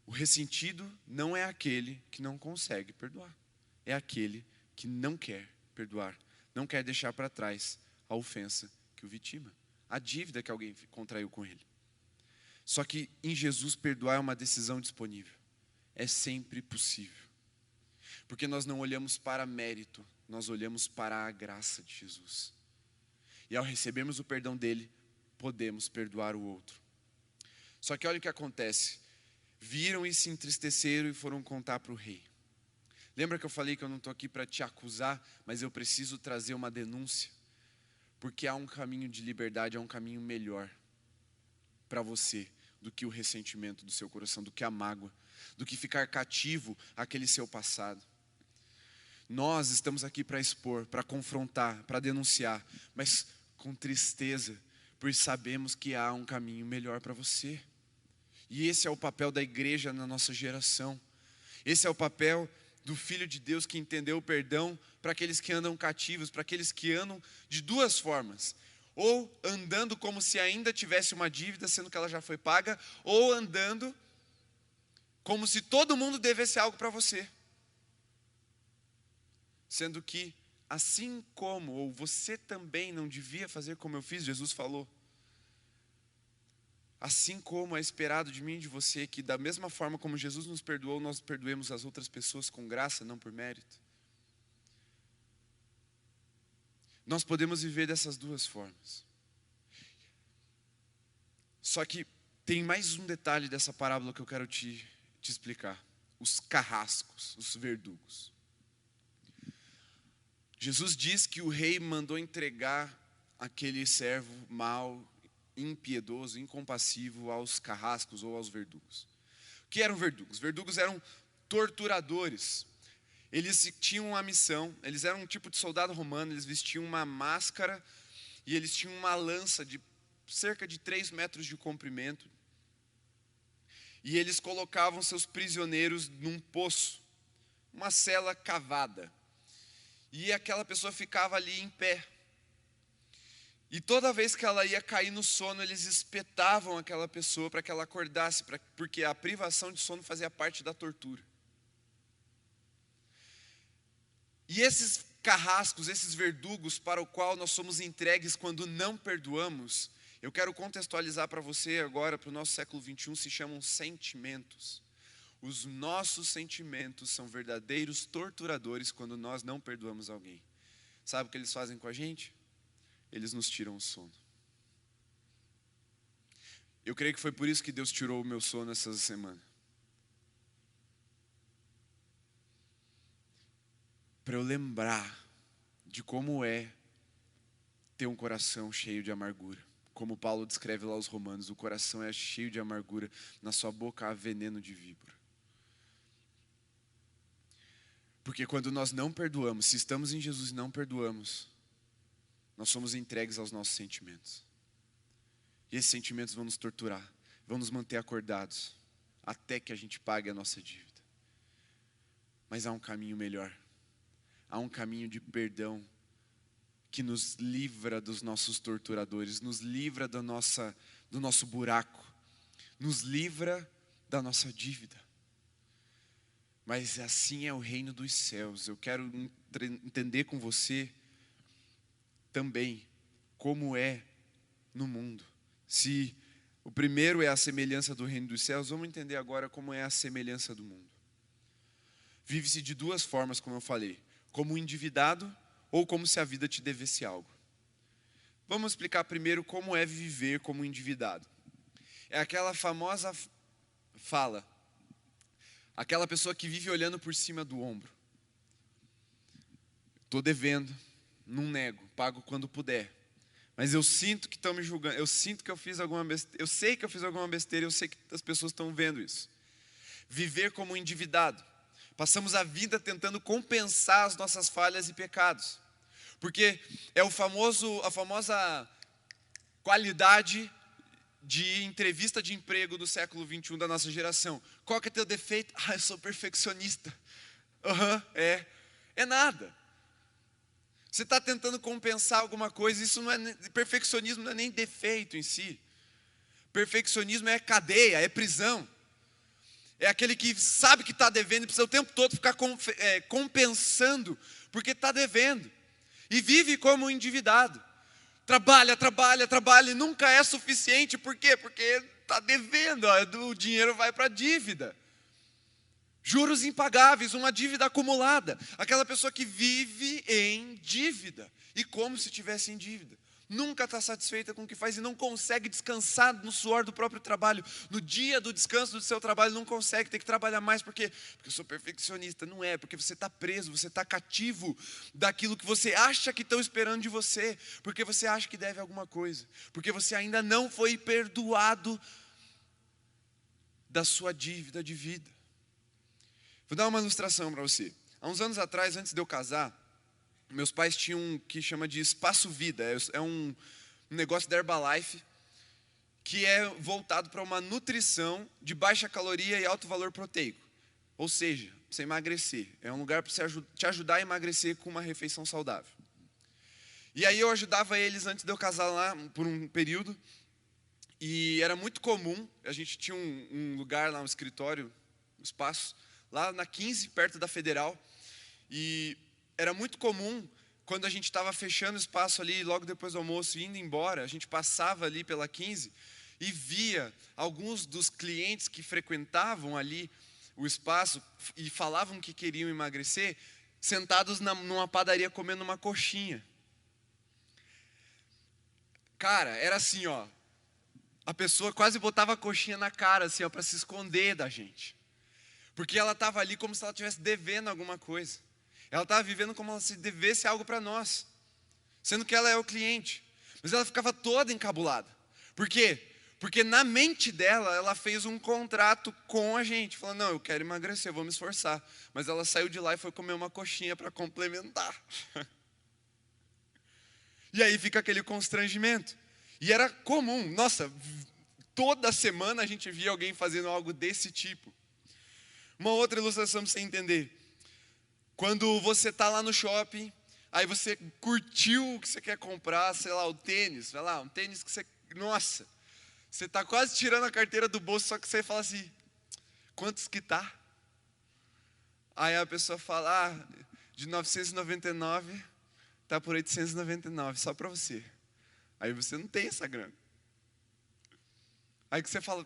O ressentido não é aquele que não consegue perdoar. É aquele que não quer perdoar. Não quer deixar para trás a ofensa que o vitima. A dívida que alguém contraiu com ele. Só que em Jesus perdoar é uma decisão disponível. É sempre possível. Porque nós não olhamos para mérito, nós olhamos para a graça de Jesus. E ao recebermos o perdão dele, podemos perdoar o outro. Só que olha o que acontece. viram e se entristeceram e foram contar para o rei. Lembra que eu falei que eu não estou aqui para te acusar, mas eu preciso trazer uma denúncia? Porque há um caminho de liberdade, há um caminho melhor para você do que o ressentimento do seu coração, do que a mágoa, do que ficar cativo àquele seu passado. Nós estamos aqui para expor, para confrontar, para denunciar, mas com tristeza, pois sabemos que há um caminho melhor para você. E esse é o papel da igreja na nossa geração. Esse é o papel do Filho de Deus que entendeu o perdão para aqueles que andam cativos, para aqueles que andam de duas formas. Ou andando como se ainda tivesse uma dívida, sendo que ela já foi paga, ou andando como se todo mundo devesse algo para você. Sendo que, assim como, ou você também não devia fazer como eu fiz, Jesus falou. Assim como é esperado de mim e de você, que da mesma forma como Jesus nos perdoou, nós perdoemos as outras pessoas com graça, não por mérito. Nós podemos viver dessas duas formas. Só que tem mais um detalhe dessa parábola que eu quero te explicar. Os carrascos, os verdugos. Jesus diz que o rei mandou entregar aquele servo mau, impiedoso, incompassivo aos carrascos ou aos verdugos. O que eram verdugos? Verdugos eram torturadores. Eles tinham uma missão, eles eram um tipo de soldado romano, eles vestiam uma máscara e eles tinham uma lança de cerca de 3 metros de comprimento. E eles colocavam seus prisioneiros num poço, uma cela cavada. E aquela pessoa ficava ali em pé. E toda vez que ela ia cair no sono, eles espetavam aquela pessoa para que ela acordasse, porque a privação de sono fazia parte da tortura. E esses carrascos, esses verdugos para o qual nós somos entregues quando não perdoamos, eu quero contextualizar para você agora, para o nosso século 21, se chamam sentimentos. Os nossos sentimentos são verdadeiros torturadores quando nós não perdoamos alguém. Sabe o que eles fazem com a gente? Eles nos tiram o sono. Eu creio que foi por isso que Deus tirou o meu sono essa semana. Para eu lembrar de como é ter um coração cheio de amargura. Como Paulo descreve lá aos Romanos, o coração é cheio de amargura, na sua boca há veneno de víbora. Porque quando nós não perdoamos, se estamos em Jesus e não perdoamos, nós somos entregues aos nossos sentimentos. E esses sentimentos vão nos torturar, vão nos manter acordados, até que a gente pague a nossa dívida. Mas há um caminho melhor. Há um caminho de perdão que nos livra dos nossos torturadores, nos livra do nosso buraco, nos livra da nossa dívida. Mas assim é o reino dos céus. Eu quero entender com você também como é no mundo. Se o primeiro é a semelhança do reino dos céus, vamos entender agora como é a semelhança do mundo. Vive-se de duas formas, como eu falei. Como um endividado ou como se a vida te devesse algo. Vamos explicar primeiro como é viver como um endividado. É aquela famosa fala. Aquela pessoa que vive olhando por cima do ombro. Estou devendo, não nego, pago quando puder. Mas eu sinto que estão me julgando, eu sinto que eu fiz alguma besteira, eu sei que eu fiz alguma besteira, eu sei que as pessoas estão vendo isso. Viver como um endividado. Passamos a vida tentando compensar as nossas falhas e pecados. Porque é a famosa qualidade de entrevista de emprego do século 21 da nossa geração. Qual que é teu defeito? Eu sou perfeccionista. É nada. Você está tentando compensar alguma coisa, isso não é, perfeccionismo não é nem defeito em si. Perfeccionismo é cadeia, é prisão. É aquele que sabe que está devendo e precisa o tempo todo ficar compensando, porque está devendo. E vive como um endividado. Trabalha e nunca é suficiente. Por quê? Porque está devendo, o dinheiro vai para a dívida. Juros impagáveis, uma dívida acumulada. Aquela pessoa que vive em dívida. E como se estivesse em dívida. Nunca está satisfeita com o que faz e não consegue descansar no suor do próprio trabalho. No dia do descanso do seu trabalho, não consegue, tem que trabalhar mais. Por quê? Porque eu sou perfeccionista. Não é, porque você está preso, você está cativo daquilo que você acha que estão esperando de você. Porque você acha que deve alguma coisa. Porque você ainda não foi perdoado da sua dívida de vida. Vou dar uma ilustração para você. Há uns anos atrás, antes de eu casar, meus pais tinham um que chama de Espaço Vida. É um negócio da Herbalife que é voltado para uma nutrição de baixa caloria e alto valor proteico. Ou seja, para você emagrecer. É um lugar para te ajudar a emagrecer com uma refeição saudável. E aí eu ajudava eles antes de eu casar lá por um período. E era muito comum, a gente tinha um lugar lá, um escritório, um espaço, lá na 15, perto da Federal. E era muito comum, quando a gente estava fechando o espaço ali, logo depois do almoço, indo embora, a gente passava ali pela 15 e via alguns dos clientes que frequentavam ali o espaço e falavam que queriam emagrecer, sentados numa padaria comendo uma coxinha. Cara, era assim, ó, a pessoa quase botava a coxinha na cara, assim, ó, para se esconder da gente. Porque ela estava ali como se ela estivesse devendo alguma coisa. Ela estava vivendo como se devesse algo para nós, sendo que ela é o cliente. Mas ela ficava toda encabulada. Por quê? Porque na mente dela, ela fez um contrato com a gente. Falando, não, eu quero emagrecer, eu vou me esforçar. Mas ela saiu de lá e foi comer uma coxinha para complementar. E aí fica aquele constrangimento. E era comum, nossa, toda semana a gente via alguém fazendo algo desse tipo. Uma outra ilustração para você entender. Quando você está lá no shopping, aí você curtiu o que você quer comprar, sei lá, o tênis, vai lá, um tênis que você, nossa, você está quase tirando a carteira do bolso, só que você fala assim, quantos que tá? Aí a pessoa fala, de 999, tá por 899, só para você. Aí você não tem essa grana. Aí que você fala,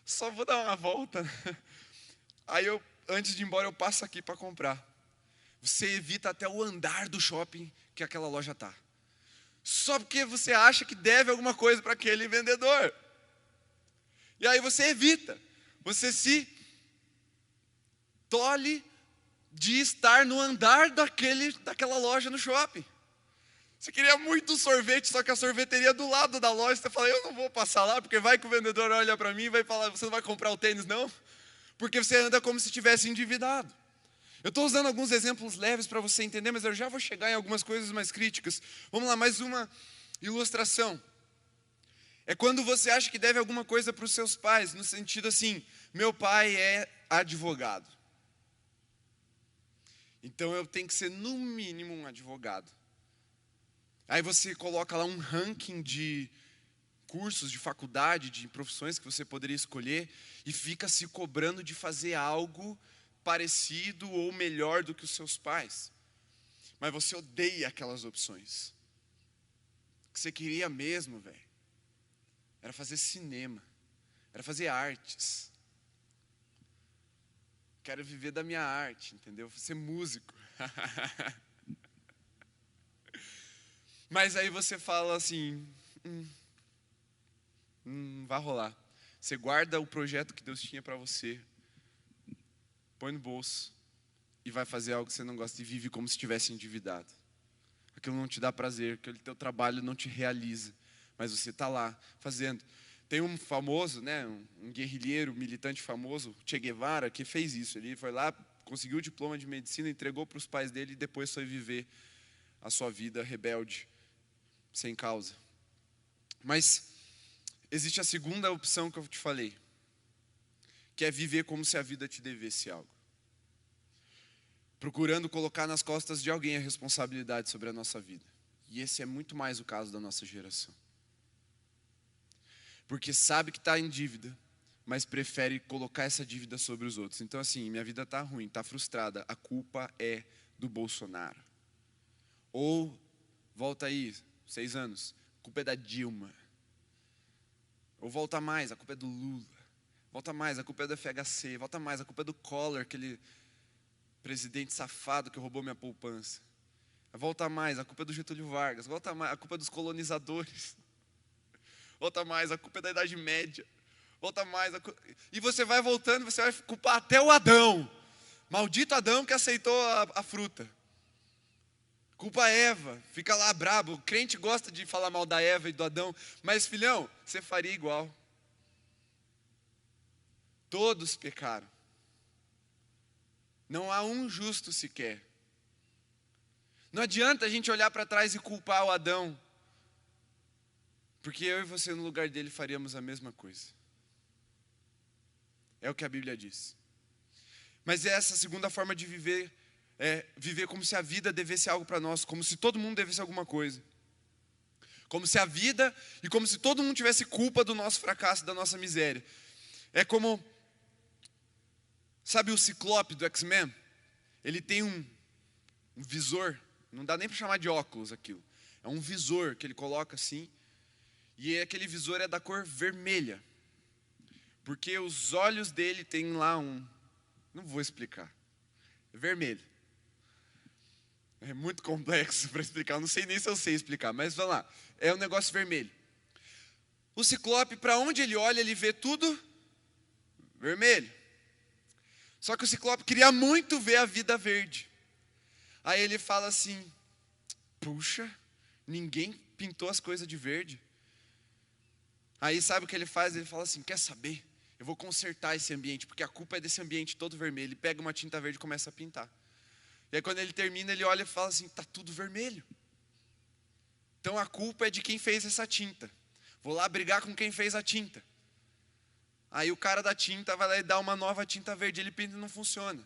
só vou dar uma volta. Aí antes de ir embora, eu passo aqui para comprar. Você evita até o andar do shopping que aquela loja está. Só porque você acha que deve alguma coisa para aquele vendedor. E aí você evita. Você se tolhe de estar no andar daquela loja no shopping. Você queria muito sorvete, só que a sorveteria do lado da loja, você fala, eu não vou passar lá, porque vai que o vendedor olha para mim e vai falar, você não vai comprar o tênis não? Porque você anda como se estivesse endividado. Eu estou usando alguns exemplos leves para você entender, mas eu já vou chegar em algumas coisas mais críticas. Vamos lá, mais uma ilustração. É quando você acha que deve alguma coisa para os seus pais, no sentido assim, meu pai é advogado. Então eu tenho que ser no mínimo um advogado. Aí você coloca lá um ranking de cursos, de faculdade, de profissões que você poderia escolher e fica se cobrando de fazer algo parecido ou melhor do que os seus pais. Mas você odeia aquelas opções. O que você queria mesmo, velho, era fazer cinema, era fazer artes. Quero viver da minha arte, entendeu? Ser músico. Mas aí você fala assim, vai rolar. Você guarda o projeto que Deus tinha para você, põe no bolso e vai fazer algo que você não gosta e vive como se estivesse endividado. Aquilo não te dá prazer, aquele teu trabalho não te realiza, mas você está lá fazendo. Tem um famoso, né, um guerrilheiro, militante famoso, Che Guevara, que fez isso. Ele foi lá, conseguiu o diploma de medicina, entregou para os pais dele e depois foi viver a sua vida rebelde, sem causa. Mas existe a segunda opção que eu te falei, que é viver como se a vida te devesse algo. Procurando colocar nas costas de alguém a responsabilidade sobre a nossa vida. E esse é muito mais o caso da nossa geração. Porque sabe que está em dívida, mas prefere colocar essa dívida sobre os outros. Então assim, minha vida está ruim, está frustrada, a culpa é do Bolsonaro. Ou, volta aí, 6 anos, a culpa é da Dilma. Ou volta mais, a culpa é do Lula. Volta mais, a culpa é do FHC. Volta mais, a culpa é do Collor, aquele presidente safado que roubou minha poupança. Volta mais, a culpa é do Getúlio Vargas. Volta mais, a culpa é dos colonizadores. Volta mais, a culpa é da Idade Média. Volta mais, e você vai voltando, você vai culpar até o Adão. Maldito Adão que aceitou a fruta. Culpa a Eva, fica lá brabo. O crente gosta de falar mal da Eva e do Adão, mas filhão, você faria igual. Todos pecaram. Não há um justo sequer. Não adianta a gente olhar para trás e culpar o Adão, porque eu e você no lugar dele faríamos a mesma coisa. É o que a Bíblia diz. Mas essa segunda forma de viver é viver como se a vida devesse algo para nós, como se todo mundo devesse alguma coisa. Como se a vida e como se todo mundo tivesse culpa do nosso fracasso, da nossa miséria. É como, sabe o Ciclope do X-Men? Ele tem um visor, não dá nem para chamar de óculos aquilo. É um visor que ele coloca assim, e aquele visor é da cor vermelha. Porque os olhos dele tem lá não vou explicar, é vermelho. É muito complexo para explicar, não sei nem se eu sei explicar, mas vamos lá, é um negócio vermelho. O Ciclope, para onde ele olha, ele vê tudo vermelho. Só que o Ciclope queria muito ver a vida verde. Aí ele fala assim, puxa, ninguém pintou as coisas de verde. Aí sabe o que ele faz? Ele fala assim, quer saber? Eu vou consertar esse ambiente, porque a culpa é desse ambiente todo vermelho. Ele pega uma tinta verde e começa a pintar. E aí quando ele termina, ele olha e fala assim, está tudo vermelho. Então a culpa é de quem fez essa tinta. Vou lá brigar com quem fez a tinta. Aí o cara da tinta vai lá e dá uma nova tinta verde, ele pinta e não funciona.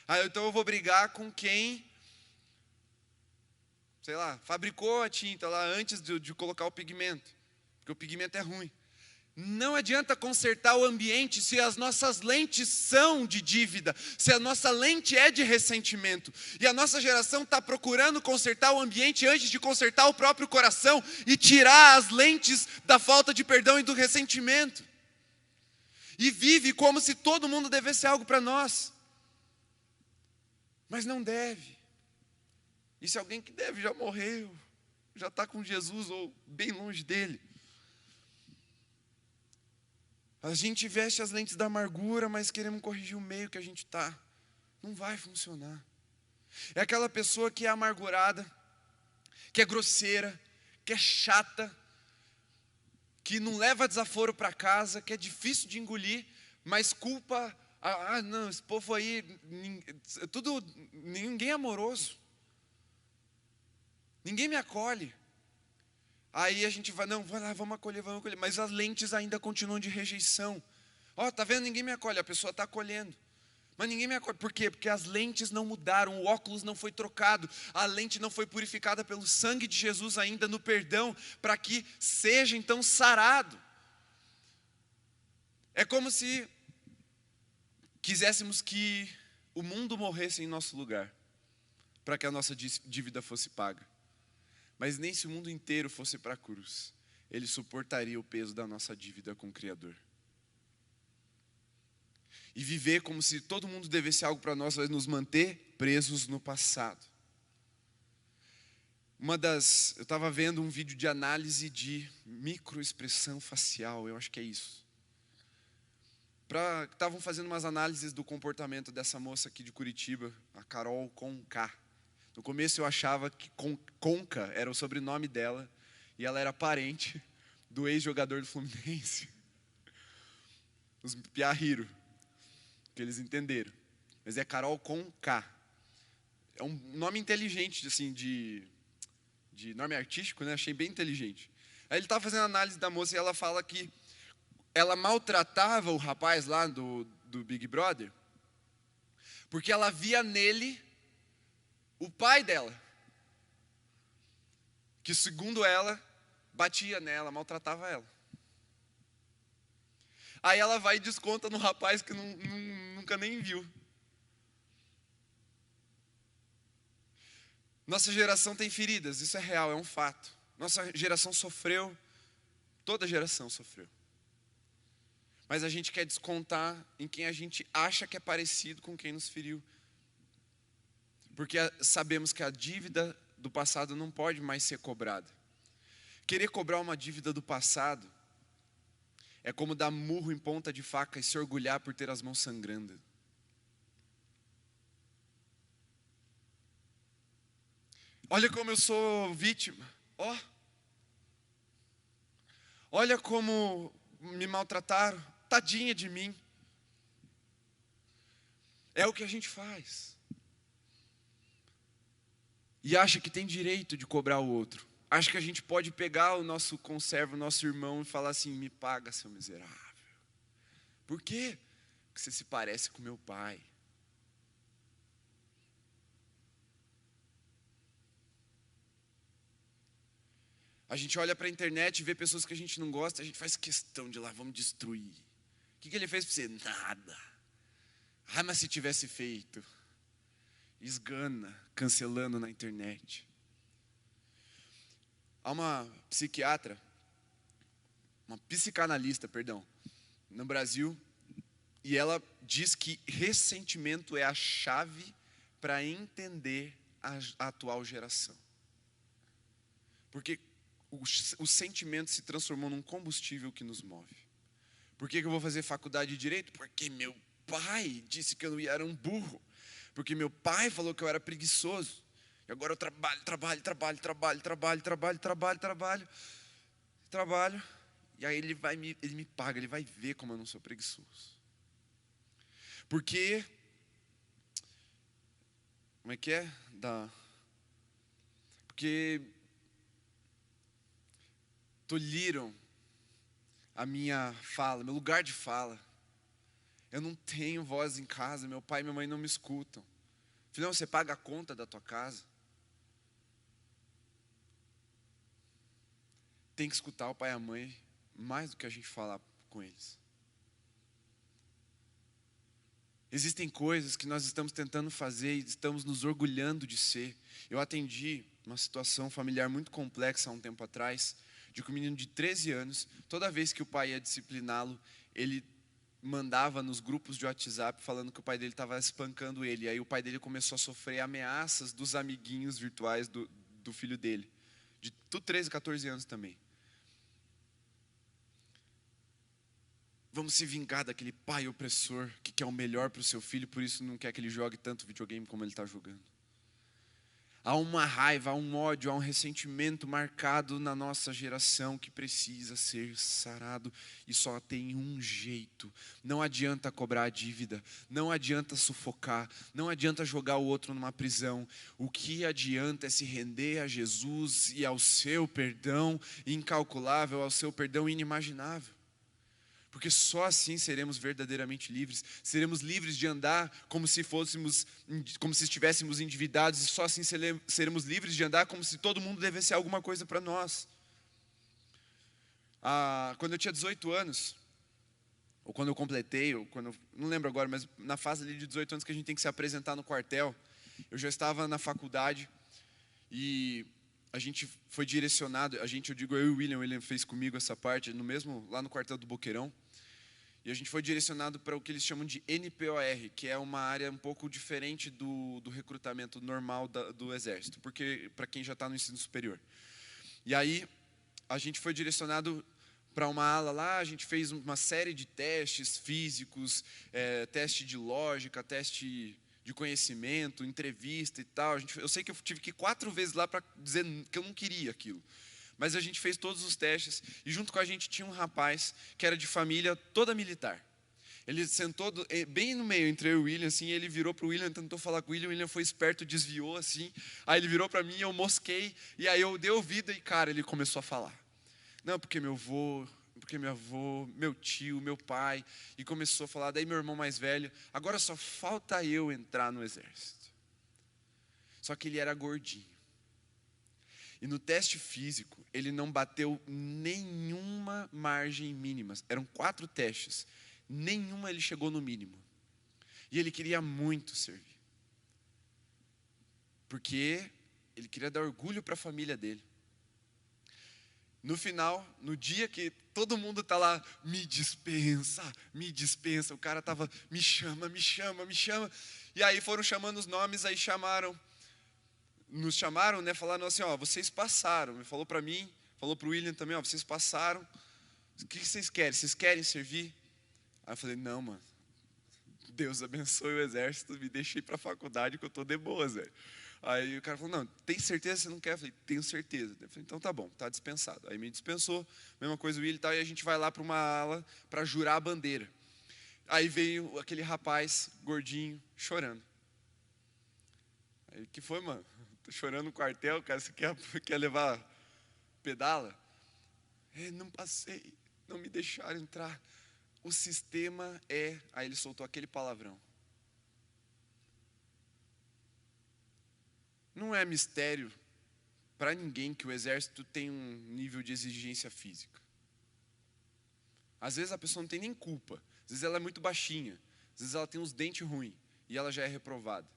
Aí então eu vou brigar com quem, sei lá, fabricou a tinta lá antes de colocar o pigmento. Porque o pigmento é ruim. Não adianta consertar o ambiente se as nossas lentes são de dívida, se a nossa lente é de ressentimento. E a nossa geração está procurando consertar o ambiente antes de consertar o próprio coração e tirar as lentes da falta de perdão e do ressentimento. E vive como se todo mundo devesse algo para nós. Mas não deve. E se alguém que deve já morreu, já está com Jesus ou bem longe dele. A gente veste as lentes da amargura, mas queremos corrigir o meio que a gente está. Não vai funcionar. É aquela pessoa que é amargurada, que é grosseira, que é chata, que não leva desaforo para casa, que é difícil de engolir, mas culpa, não, esse povo aí, ninguém é amoroso. Ninguém me acolhe. Aí a gente vai, não, vai lá, vamos acolher, mas as lentes ainda continuam de rejeição. Tá vendo? Ninguém me acolhe, a pessoa está acolhendo. Mas ninguém me acolhe, por quê? Porque as lentes não mudaram, o óculos não foi trocado, a lente não foi purificada pelo sangue de Jesus ainda no perdão, para que seja então sarado. É como se quiséssemos que o mundo morresse em nosso lugar, para que a nossa dívida fosse paga. Mas nem se o mundo inteiro fosse para a cruz, ele suportaria o peso da nossa dívida com o Criador. E viver como se todo mundo devesse algo para nós vai nos manter presos no passado. Eu estava vendo um vídeo de análise de microexpressão facial, eu acho que é isso. Estavam fazendo umas análises do comportamento dessa moça aqui de Curitiba, a Carol Conká. No começo eu achava que Conca era o sobrenome dela e ela era parente do ex-jogador do Fluminense. Os piá riram, que eles entenderam. Mas é Carol Conká. É um nome inteligente, assim, de nome artístico, né? Achei bem inteligente. Aí ele estava fazendo análise da moça e ela fala que ela maltratava o rapaz lá do Big Brother porque ela via nele o pai dela, que segundo ela, batia nela, maltratava ela. Aí ela vai e desconta no rapaz que nunca nem viu. Nossa geração tem feridas, isso é real, é um fato. Nossa geração sofreu, toda geração sofreu. Mas a gente quer descontar em quem a gente acha que é parecido com quem nos feriu. Porque sabemos que a dívida do passado não pode mais ser cobrada. Querer cobrar uma dívida do passado é como dar murro em ponta de faca e se orgulhar por ter as mãos sangrando. Olha como eu sou vítima. Olha como me maltrataram. Tadinha de mim. É o que a gente faz. E acha que tem direito de cobrar o outro. Acha que a gente pode pegar o nosso conservo, o nosso irmão e falar assim: me paga, seu miserável. Por quê? Porque você se parece com meu pai. A gente olha para a internet e vê pessoas que a gente não gosta, a gente faz questão de ir lá, vamos destruir. O que ele fez para você? Nada. Ah, mas se tivesse feito. Esgana, cancelando na internet. Há uma psicanalista, no Brasil, e ela diz que ressentimento é a chave para entender a atual geração. Porque o sentimento se transformou num combustível que nos move. Por que eu vou fazer faculdade de Direito? Porque meu pai disse que eu era um burro. Porque meu pai falou que eu era preguiçoso. E agora eu trabalho. E aí ele me paga, ele vai ver como eu não sou preguiçoso. Porque, como é que é? Porque tolhiram a minha fala, meu lugar de fala. Eu não tenho voz em casa, meu pai e minha mãe não me escutam. Filhão, você paga a conta da tua casa? Tem que escutar o pai e a mãe mais do que a gente falar com eles. Existem coisas que nós estamos tentando fazer e estamos nos orgulhando de ser. Eu atendi uma situação familiar muito complexa há um tempo atrás, de que um menino de 13 anos, toda vez que o pai ia discipliná-lo, ele mandava nos grupos de WhatsApp falando que o pai dele estava espancando ele. E aí o pai dele começou a sofrer ameaças dos amiguinhos virtuais do filho dele, de 13, 14 anos também. Vamos se vingar daquele pai opressor que quer o melhor para o seu filho, por isso não quer que ele jogue tanto videogame como ele está jogando. Há uma raiva, há um ódio, há um ressentimento marcado na nossa geração que precisa ser sarado. E só tem um jeito. Não adianta cobrar a dívida, não adianta sufocar, não adianta jogar o outro numa prisão. O que adianta é se render a Jesus e ao seu perdão incalculável, ao seu perdão inimaginável. Porque só assim seremos verdadeiramente livres. Seremos livres de andar como se estivéssemos endividados. E só assim seremos livres de andar como se todo mundo devesse alguma coisa para nós. Quando eu tinha 18 anos, ou quando eu completei, não lembro agora, mas na fase ali de 18 anos que a gente tem que se apresentar no quartel, eu já estava na faculdade e a gente foi direcionado, eu e o William fez comigo essa parte, lá no quartel do Boqueirão, e a gente foi direcionado para o que eles chamam de NPOR, que é uma área um pouco diferente do recrutamento normal do Exército, porque para quem já está no ensino superior. E aí, a gente foi direcionado para uma ala lá, a gente fez uma série de testes físicos, teste de lógica, teste de conhecimento, entrevista e tal. Eu sei que eu tive que ir 4 vezes lá para dizer que eu não queria aquilo. Mas a gente fez todos os testes e junto com a gente tinha um rapaz que era de família toda militar. Ele sentou bem no meio entre eu e o William, assim, e ele virou para o William, tentou falar com o William foi esperto, desviou assim. Aí ele virou para mim, eu mosquei, e aí eu dei ouvido e, cara, ele começou a falar. Não, porque meu avô, meu tio, meu pai, e começou a falar, daí meu irmão mais velho, agora só falta eu entrar no exército. Só que ele era gordinho. E no teste físico, ele não bateu nenhuma margem mínima. Eram 4 testes. Nenhuma ele chegou no mínimo. E ele queria muito servir. Porque ele queria dar orgulho para a família dele. No final, no dia que todo mundo está lá, me dispensa, o cara estava, me chama. E aí foram chamando os nomes, aí chamaram nos chamaram, né, falaram assim, ó, vocês passaram. Ele falou para mim, falou para o William também, ó, vocês passaram. O que vocês querem? Vocês querem servir? Aí eu falei, não, mano. Deus abençoe o exército, me deixa ir para a faculdade que eu tô de boas, velho. Aí o cara falou, não, tem certeza que você não quer? Eu falei, tenho certeza. Eu falei, então tá bom, tá dispensado. Aí me dispensou, mesma coisa o William e tal, e a gente vai lá para uma ala para jurar a bandeira. Aí veio aquele rapaz gordinho chorando. Aí, o que foi, mano? Tô chorando no quartel, cara, você quer levar pedala? Não passei, não me deixaram entrar. O sistema é... Aí ele soltou aquele palavrão. Não é mistério para ninguém que o exército tem um nível de exigência física. Às vezes a pessoa não tem nem culpa. Às vezes ela é muito baixinha. Às vezes ela tem uns dentes ruins e ela já é reprovada.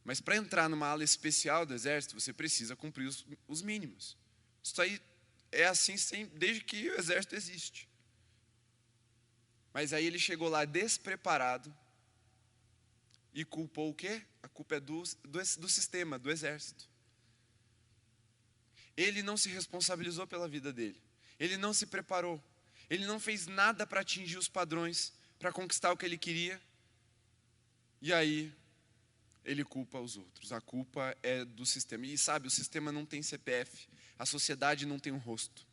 Mas para entrar numa ala especial do exército, você precisa cumprir os mínimos. Isso aí é assim desde que o exército existe. Mas aí ele chegou lá despreparado e culpou o quê? A culpa é do sistema, do exército. Ele não se responsabilizou pela vida dele. Ele não se preparou. Ele não fez nada para atingir os padrões, para conquistar o que ele queria. E aí, ele culpa os outros. A culpa é do sistema. E sabe, o sistema não tem CPF. A sociedade não tem um rosto.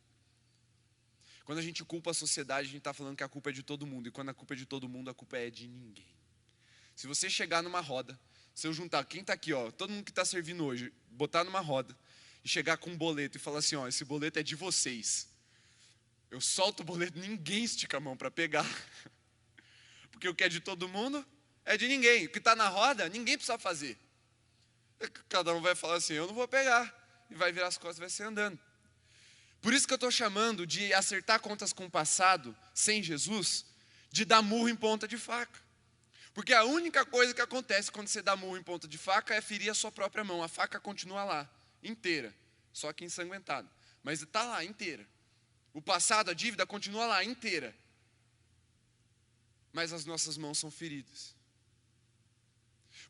Quando a gente culpa a sociedade, a gente está falando que a culpa é de todo mundo. E quando a culpa é de todo mundo, a culpa é de ninguém. Se você chegar numa roda, se eu juntar quem está aqui, ó, todo mundo que está servindo hoje, botar numa roda e chegar com um boleto e falar assim, ó, esse boleto é de vocês. Eu solto o boleto, ninguém estica a mão para pegar. Porque o que é de todo mundo é de ninguém. O que está na roda, ninguém precisa fazer. Cada um vai falar assim, eu não vou pegar. E vai virar as costas e vai ser andando. Por isso que eu estou chamando de acertar contas com o passado, sem Jesus, de dar murro em ponta de faca. Porque a única coisa que acontece quando você dá murro em ponta de faca é ferir a sua própria mão. A faca continua lá, inteira, só que ensanguentada. Mas está lá, inteira. O passado, a dívida, continua lá, inteira. Mas as nossas mãos são feridas.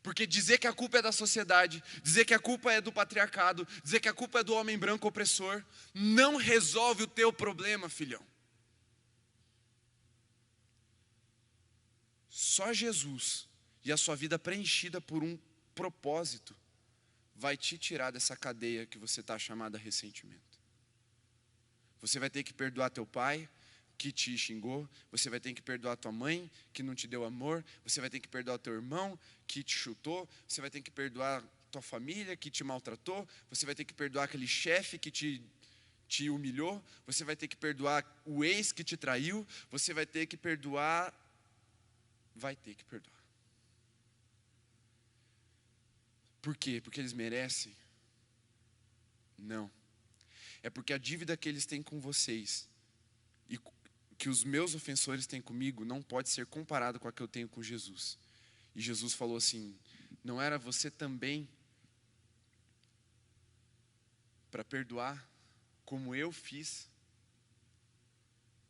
Porque dizer que a culpa é da sociedade, dizer que a culpa é do patriarcado, dizer que a culpa é do homem branco opressor, não resolve o teu problema, filhão. Só Jesus e a sua vida preenchida por um propósito vai te tirar dessa cadeia que você está chamada ressentimento. Você vai ter que perdoar teu pai, que te xingou. Você vai ter que perdoar tua mãe, que não te deu amor. Você vai ter que perdoar teu irmão, que te chutou. Você vai ter que perdoar tua família, que te maltratou. Você vai ter que perdoar aquele chefe que te humilhou. Você vai ter que perdoar o ex que te traiu. Você vai ter que perdoar. Vai ter que perdoar. Por quê? Porque eles merecem? Não. É porque a dívida que eles têm com vocês e que os meus ofensores têm comigo não pode ser comparado com a que eu tenho com Jesus. E Jesus falou assim, não era você também para perdoar como eu fiz?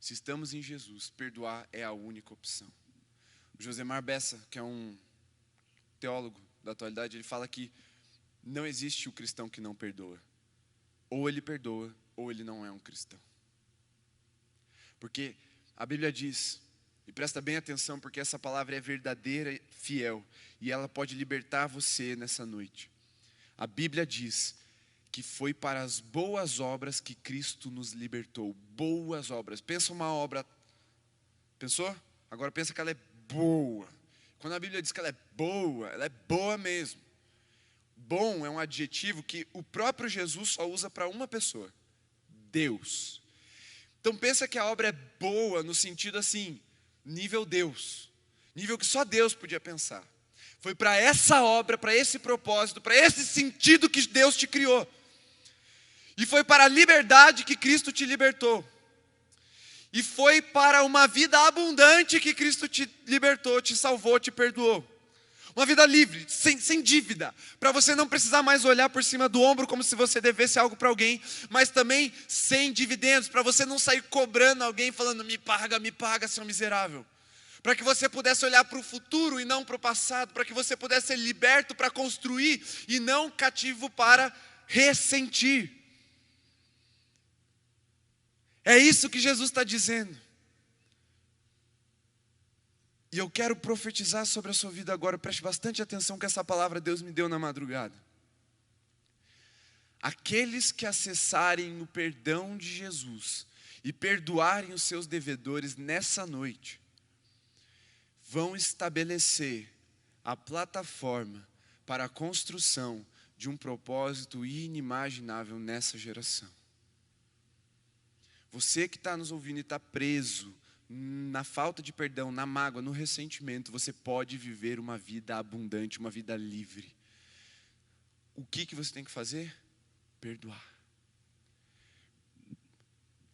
Se estamos em Jesus, perdoar é a única opção. O Josemar Bessa, que é um teólogo da atualidade, ele fala que não existe o cristão que não perdoa. Ou ele perdoa, ou ele não é um cristão. Porque a Bíblia diz, e presta bem atenção, porque essa palavra é verdadeira e fiel, e ela pode libertar você nessa noite. A Bíblia diz que foi para as boas obras que Cristo nos libertou. Boas obras. Pensa uma obra, pensou? Agora pensa que ela é boa. Quando a Bíblia diz que ela é boa mesmo. Bom é um adjetivo que o próprio Jesus só usa para uma pessoa, Deus. Então pensa que a obra é boa no sentido assim, nível Deus, nível que só Deus podia pensar. Foi para essa obra, para esse propósito, para esse sentido que Deus te criou. E foi para a liberdade que Cristo te libertou. E foi para uma vida abundante que Cristo te libertou, te salvou, te perdoou. Uma vida livre, sem dívida, para você não precisar mais olhar por cima do ombro como se você devesse algo para alguém, mas também sem dividendos, para você não sair cobrando alguém falando, me paga, seu miserável. para que você pudesse olhar para o futuro e não para o passado, para que você pudesse ser liberto para construir e não cativo para ressentir. É isso que Jesus está dizendo. E eu quero profetizar sobre a sua vida agora. Preste bastante atenção que essa palavra Deus me deu na madrugada. Aqueles que acessarem o perdão de Jesus e perdoarem os seus devedores nessa noite, vão estabelecer a plataforma para a construção de um propósito inimaginável nessa geração. Você que está nos ouvindo e está preso na falta de perdão, na mágoa, no ressentimento, você pode viver uma vida abundante, uma vida livre. O que você tem que fazer? Perdoar.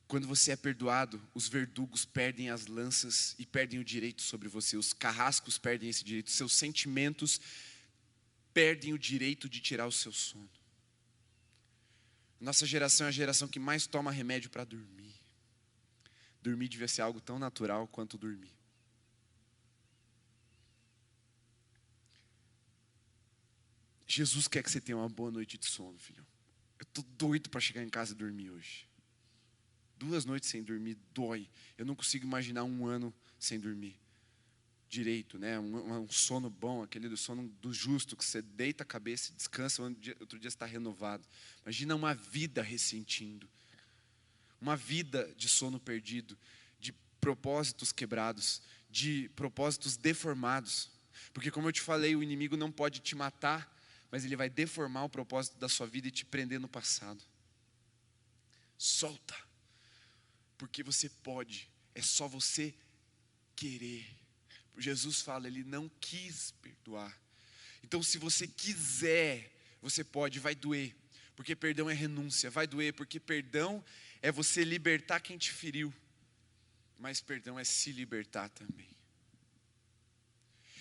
Quando você é perdoado, os verdugos perdem as lanças e perdem o direito sobre você. Os carrascos perdem esse direito. Seus sentimentos perdem o direito de tirar o seu sono. Nossa geração é a geração que mais toma remédio para dormir. Dormir devia ser algo tão natural quanto dormir. Jesus quer que você tenha uma boa noite de sono, filho. Eu estou doido para chegar em casa e dormir hoje. 2 noites sem dormir dói. Eu não consigo imaginar 1 ano sem dormir direito, né? Um sono bom, aquele do sono do justo, que você deita a cabeça e descansa, outro dia você está renovado. Imagina uma vida ressentindo. Uma vida de sono perdido, de propósitos quebrados, de propósitos deformados. Porque como eu te falei, o inimigo não pode te matar, mas ele vai deformar o propósito da sua vida e te prender no passado. Solta. Porque você pode, é só você querer. Jesus fala, ele não quis perdoar. Então se você quiser, você pode, vai doer. Porque perdão é renúncia, vai doer, porque perdão é você libertar quem te feriu. Mas perdão é se libertar também.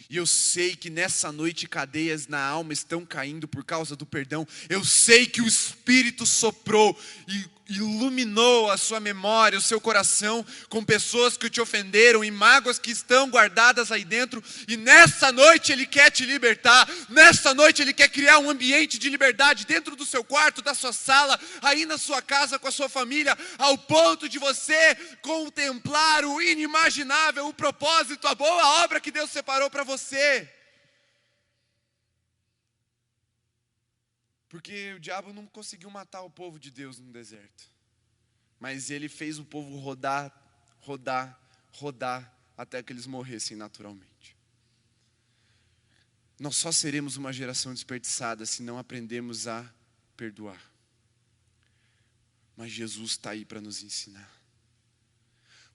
E eu sei que nessa noite cadeias na alma estão caindo por causa do perdão. Eu sei que o Espírito soprou e iluminou a sua memória, o seu coração, com pessoas que te ofenderam e mágoas que estão guardadas aí dentro. E nessa noite Ele quer te libertar. Nessa noite Ele quer criar um ambiente de liberdade dentro do seu quarto, da sua sala, aí na sua casa com a sua família, ao ponto de você contemplar o inimaginável, o propósito, a boa obra que Deus separou para você. Porque o diabo não conseguiu matar o povo de Deus no deserto. Mas ele fez o povo rodar até que eles morressem naturalmente. Nós só seremos uma geração desperdiçada se não aprendermos a perdoar. Mas Jesus está aí para nos ensinar.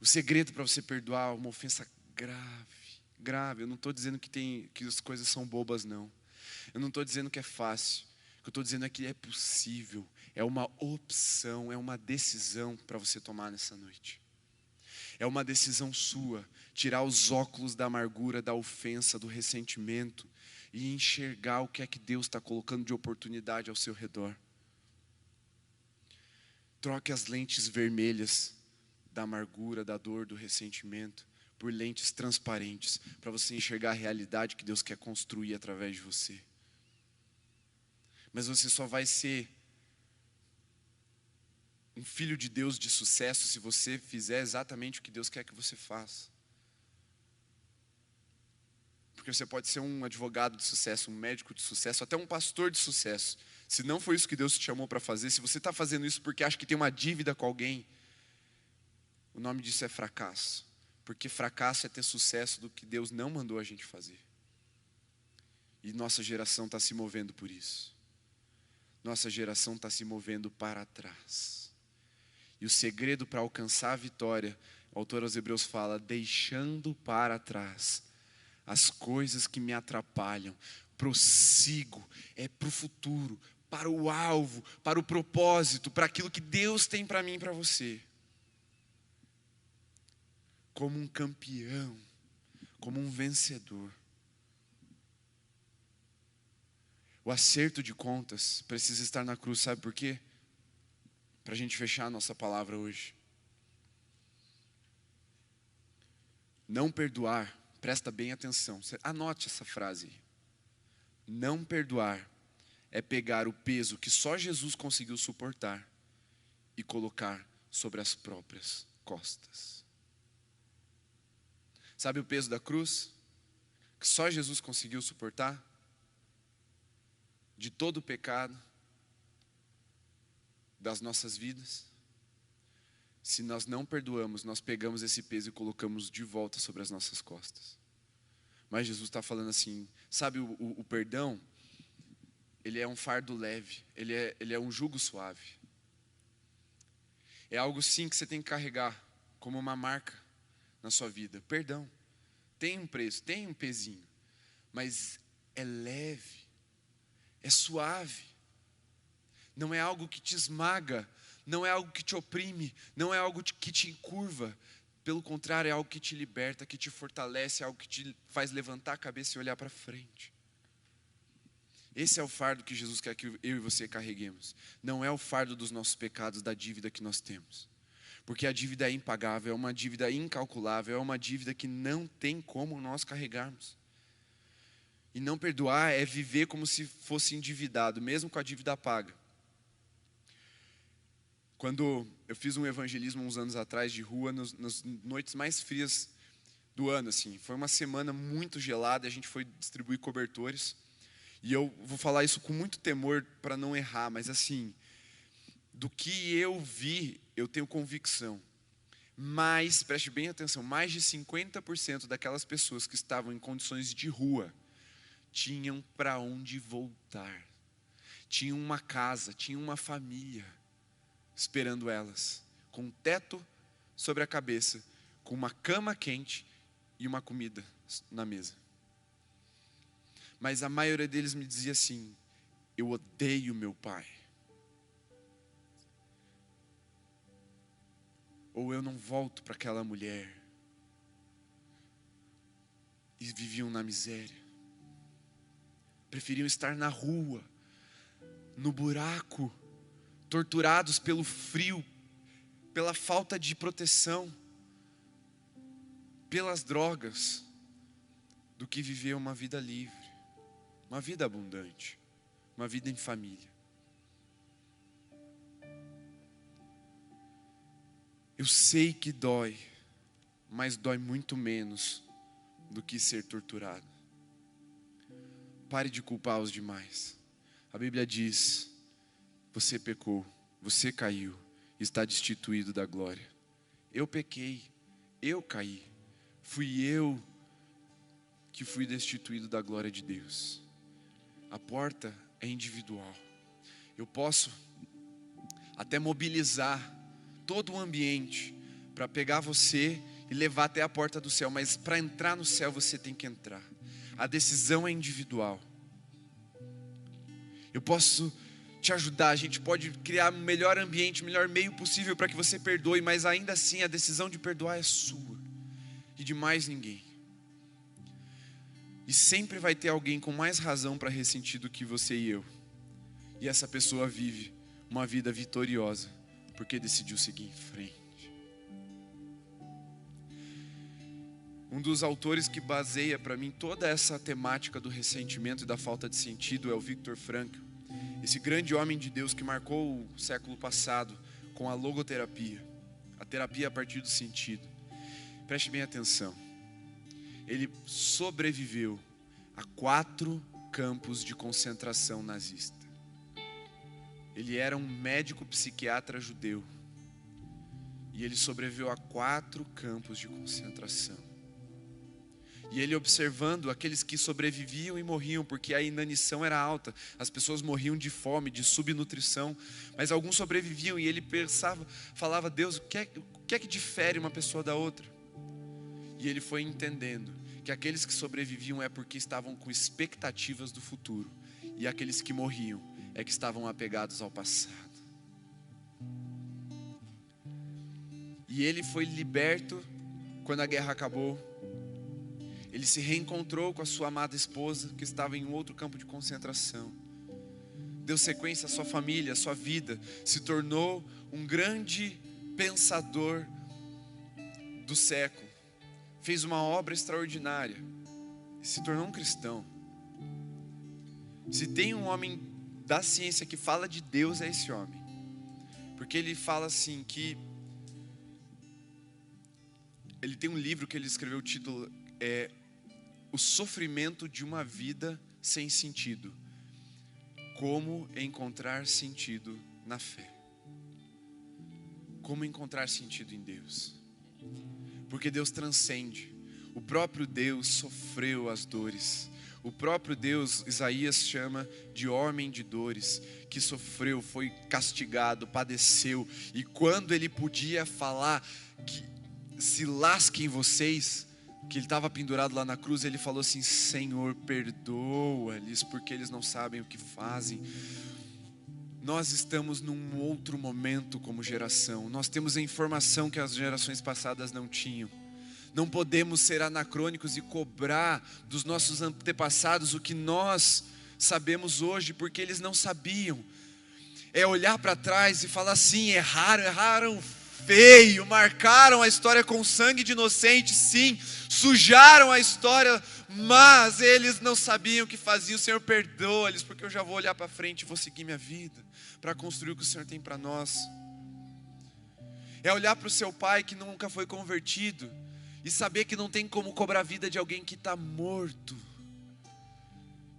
O segredo para você perdoar uma ofensa grave. Eu não estou dizendo que as coisas são bobas, não. Eu não estou dizendo que é fácil. O que eu estou dizendo é que é possível. É uma opção, é uma decisão para você tomar nessa noite. É uma decisão sua. Tirar os óculos da amargura, da ofensa, do ressentimento e enxergar o que é que Deus está colocando de oportunidade ao seu redor. Troque as lentes vermelhas da amargura, da dor, do ressentimento por lentes transparentes, para você enxergar a realidade que Deus quer construir através de você. Mas você só vai ser um filho de Deus de sucesso se você fizer exatamente o que Deus quer que você faça. Porque você pode ser um advogado de sucesso, um médico de sucesso, até um pastor de sucesso. Se não foi isso que Deus te chamou para fazer, se você está fazendo isso porque acha que tem uma dívida com alguém, o nome disso é fracasso. Porque fracasso é ter sucesso do que Deus não mandou a gente fazer. E nossa geração está se movendo por isso. Nossa geração está se movendo para trás. E o segredo para alcançar a vitória, o autor aos Hebreus fala, deixando para trás as coisas que me atrapalham, prossigo, é para o futuro, para o alvo, para o propósito, para aquilo que Deus tem para mim e para você. Como um campeão, como um vencedor. O acerto de contas precisa estar na cruz, sabe por quê? Para a gente fechar a nossa palavra hoje. Não perdoar Presta bem atenção, anote essa frase. Não perdoar é pegar o peso que só Jesus conseguiu suportar e colocar sobre as próprias costas. Sabe o peso da cruz? Que só Jesus conseguiu suportar? De todo o pecado das nossas vidas. Se nós não perdoamos, nós pegamos esse peso e colocamos de volta sobre as nossas costas. Mas Jesus está falando assim, sabe o perdão? Ele é um fardo leve, ele é um jugo suave. É algo sim que você tem que carregar como uma marca na sua vida. Perdão, tem um preço, tem um pezinho, mas é leve, é suave. Não é algo que te esmaga, não é algo que te oprime, não é algo que te encurva. Pelo contrário, é algo que te liberta, que te fortalece, é algo que te faz levantar a cabeça e olhar para frente. Esse é o fardo que Jesus quer que eu e você carreguemos. Não é o fardo dos nossos pecados, da dívida que nós temos. Porque a dívida é impagável, é uma dívida incalculável, é uma dívida que não tem como nós carregarmos. E não perdoar é viver como se fosse endividado, mesmo com a dívida paga. Quando eu fiz um evangelismo uns anos atrás de rua, nas noites mais frias do ano, assim, foi uma semana muito gelada, a gente foi distribuir cobertores. E eu vou falar isso com muito temor para não errar, mas assim, do que eu vi, eu tenho convicção. Mas, preste bem atenção, mais de 50% daquelas pessoas que estavam em condições de rua tinham para onde voltar. Tinham uma casa, tinham uma família esperando elas, com um teto sobre a cabeça, com uma cama quente e uma comida na mesa. Mas a maioria deles me dizia assim: eu odeio meu pai. Ou eu não volto para aquela mulher. E viviam na miséria. Preferiam estar na rua, no buraco, torturados pelo frio, pela falta de proteção, pelas drogas, do que viver uma vida livre, uma vida abundante, uma vida em família. Eu sei que dói, mas dói muito menos do que ser torturado. Pare de culpar os demais. A Bíblia diz: você pecou, você caiu, está destituído da glória. Eu pequei, eu caí, fui eu que fui destituído da glória de Deus. A porta é individual. Eu posso até mobilizar todo o ambiente para pegar você e levar até a porta do céu, mas para entrar no céu você tem que entrar. A decisão é individual. Eu posso te ajudar, a gente pode criar o melhor ambiente, o melhor meio possível para que você perdoe, mas ainda assim a decisão de perdoar é sua e de mais ninguém. E sempre vai ter alguém com mais razão para ressentir do que você e eu. E essa pessoa vive uma vida vitoriosa porque decidiu seguir em frente. Um dos autores que baseia para mim toda essa temática do ressentimento e da falta de sentido é o Viktor Frankl. Esse grande homem de Deus que marcou o século passado com a logoterapia, a terapia a partir do sentido. Preste bem atenção. Ele sobreviveu a 4 campos de concentração nazista. Ele era um médico psiquiatra judeu. E ele sobreviveu a 4 campos de concentração. E ele observando aqueles que sobreviviam e morriam, porque a inanição era alta. As pessoas morriam de fome, de subnutrição. Mas alguns sobreviviam e ele pensava, falava: Deus, o que é que difere uma pessoa da outra? E ele foi entendendo que aqueles que sobreviviam é porque estavam com expectativas do futuro. E aqueles que morriam é que estavam apegados ao passado. E ele foi liberto quando a guerra acabou. Ele se reencontrou com a sua amada esposa, que estava em outro campo de concentração. Deu sequência à sua família, à sua vida. Se tornou um grande pensador do século. fez uma obra extraordinária e se tornou um cristão. Se tem um homem da ciência que fala de Deus, é esse homem. Porque ele fala assim que ele tem um livro que ele escreveu, o título é O Sofrimento de uma Vida Sem Sentido. Como encontrar sentido na fé. Como encontrar sentido em Deus. Porque Deus transcende. O próprio Deus sofreu as dores. O próprio Deus, Isaías chama de homem de dores, que sofreu, foi castigado, padeceu. E quando ele podia falar que se lasquem vocês, que ele estava pendurado lá na cruz, ele falou assim: Senhor, perdoa-lhes, porque eles não sabem o que fazem. Nós estamos num outro momento como geração. Nós temos a informação que as gerações passadas não tinham. Não podemos ser anacrônicos e cobrar dos nossos antepassados o que nós sabemos hoje, porque eles não sabiam. É olhar para trás e falar assim: erraram feio, marcaram a história com sangue de inocentes, sim, sujaram a história, mas eles não sabiam o que faziam. Senhor, perdoa-lhes, porque eu já vou olhar para frente e vou seguir minha vida, para construir o que o Senhor tem para nós. É olhar para o seu pai que nunca foi convertido e saber que não tem como cobrar a vida de alguém que está morto.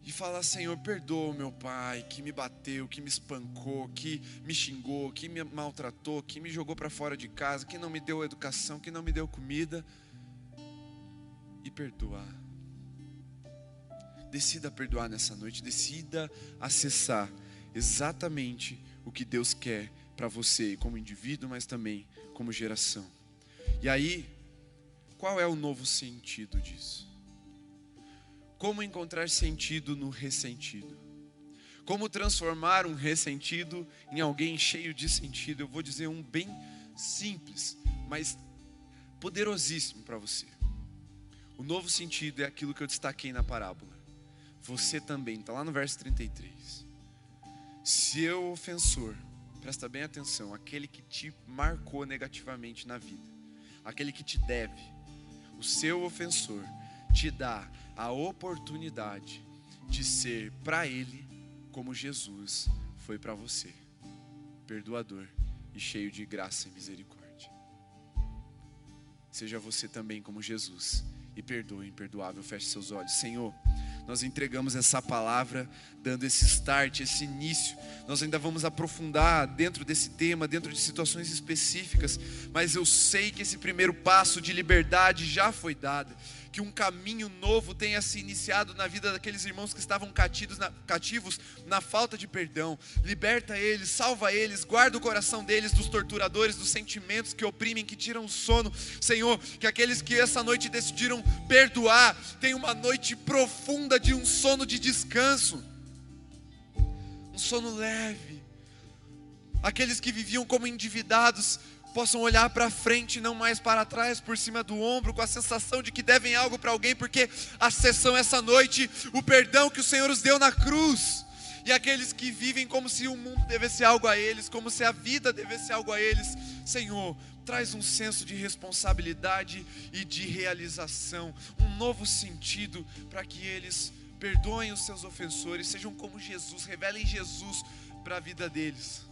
E falar: Senhor, perdoa meu pai, que me bateu, que me espancou, que me xingou, que me maltratou, que me jogou para fora de casa, que não me deu educação, que não me deu comida. E perdoar. Decida perdoar nessa noite, decida acessar exatamente o que Deus quer para você, como indivíduo, mas também como geração. E aí, qual é o novo sentido disso? Como encontrar sentido no ressentido? Como transformar um ressentido em alguém cheio de sentido? Eu vou dizer um bem simples, mas poderosíssimo para você. O novo sentido é aquilo que eu destaquei na parábola. Você também, está lá no verso 33. Seu ofensor, presta bem atenção, aquele que te marcou negativamente na vida, aquele que te deve, o seu ofensor te dá a oportunidade de ser para ele como Jesus foi para você, perdoador e cheio de graça e misericórdia. Seja você também como Jesus e perdoe o imperdoável. Feche seus olhos. Senhor, nós entregamos essa palavra, dando esse start, esse início. Nós ainda vamos aprofundar dentro desse tema, dentro de situações específicas, mas eu sei que esse primeiro passo de liberdade já foi dado, que um caminho novo tenha se iniciado na vida daqueles irmãos que estavam cativos na falta de perdão. Liberta eles, salva eles, guarda o coração deles dos torturadores, dos sentimentos que oprimem, que tiram o sono. Senhor, que aqueles que essa noite decidiram perdoar tenham uma noite profunda de um sono de descanso, um sono leve. Aqueles que viviam como endividados possam olhar para frente e não mais para trás, por cima do ombro, com a sensação de que devem algo para alguém, porque acessam essa noite o perdão que o Senhor os deu na cruz. E aqueles que vivem como se o mundo devesse algo a eles, como se a vida devesse algo a eles, Senhor, traz um senso de responsabilidade e de realização, um novo sentido para que eles perdoem os seus ofensores, sejam como Jesus, revelem Jesus para a vida deles,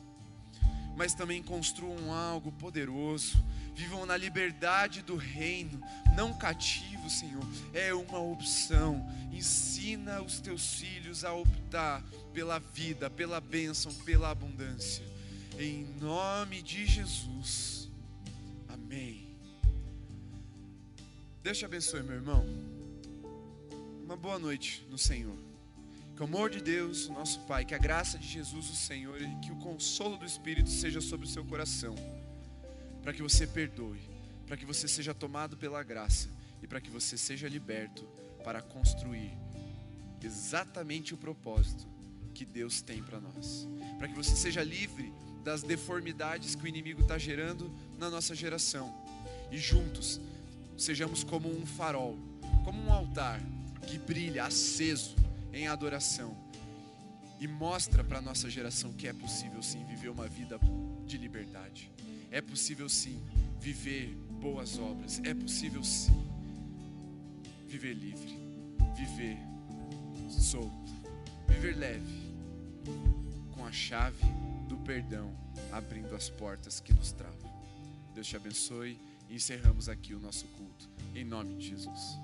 mas também construam algo poderoso, vivam na liberdade do reino, não cativos, Senhor. É uma opção. Ensina os teus filhos a optar pela vida, pela bênção, pela abundância, em nome de Jesus, amém. Deus te abençoe, meu irmão. Uma boa noite no Senhor. Que o amor de Deus, o nosso Pai, que a graça de Jesus, o Senhor, e que o consolo do Espírito seja sobre o seu coração, para que você perdoe, para que você seja tomado pela graça e para que você seja liberto para construir exatamente o propósito que Deus tem para nós, para que você seja livre das deformidades que o inimigo está gerando na nossa geração, e juntos sejamos como um farol, como um altar que brilha aceso em adoração e mostra para a nossa geração que é possível sim viver uma vida de liberdade, é possível sim viver boas obras, é possível sim viver livre, viver solto, viver leve, com a chave do perdão, abrindo as portas que nos travam. Deus te abençoe e encerramos aqui o nosso culto, em nome de Jesus.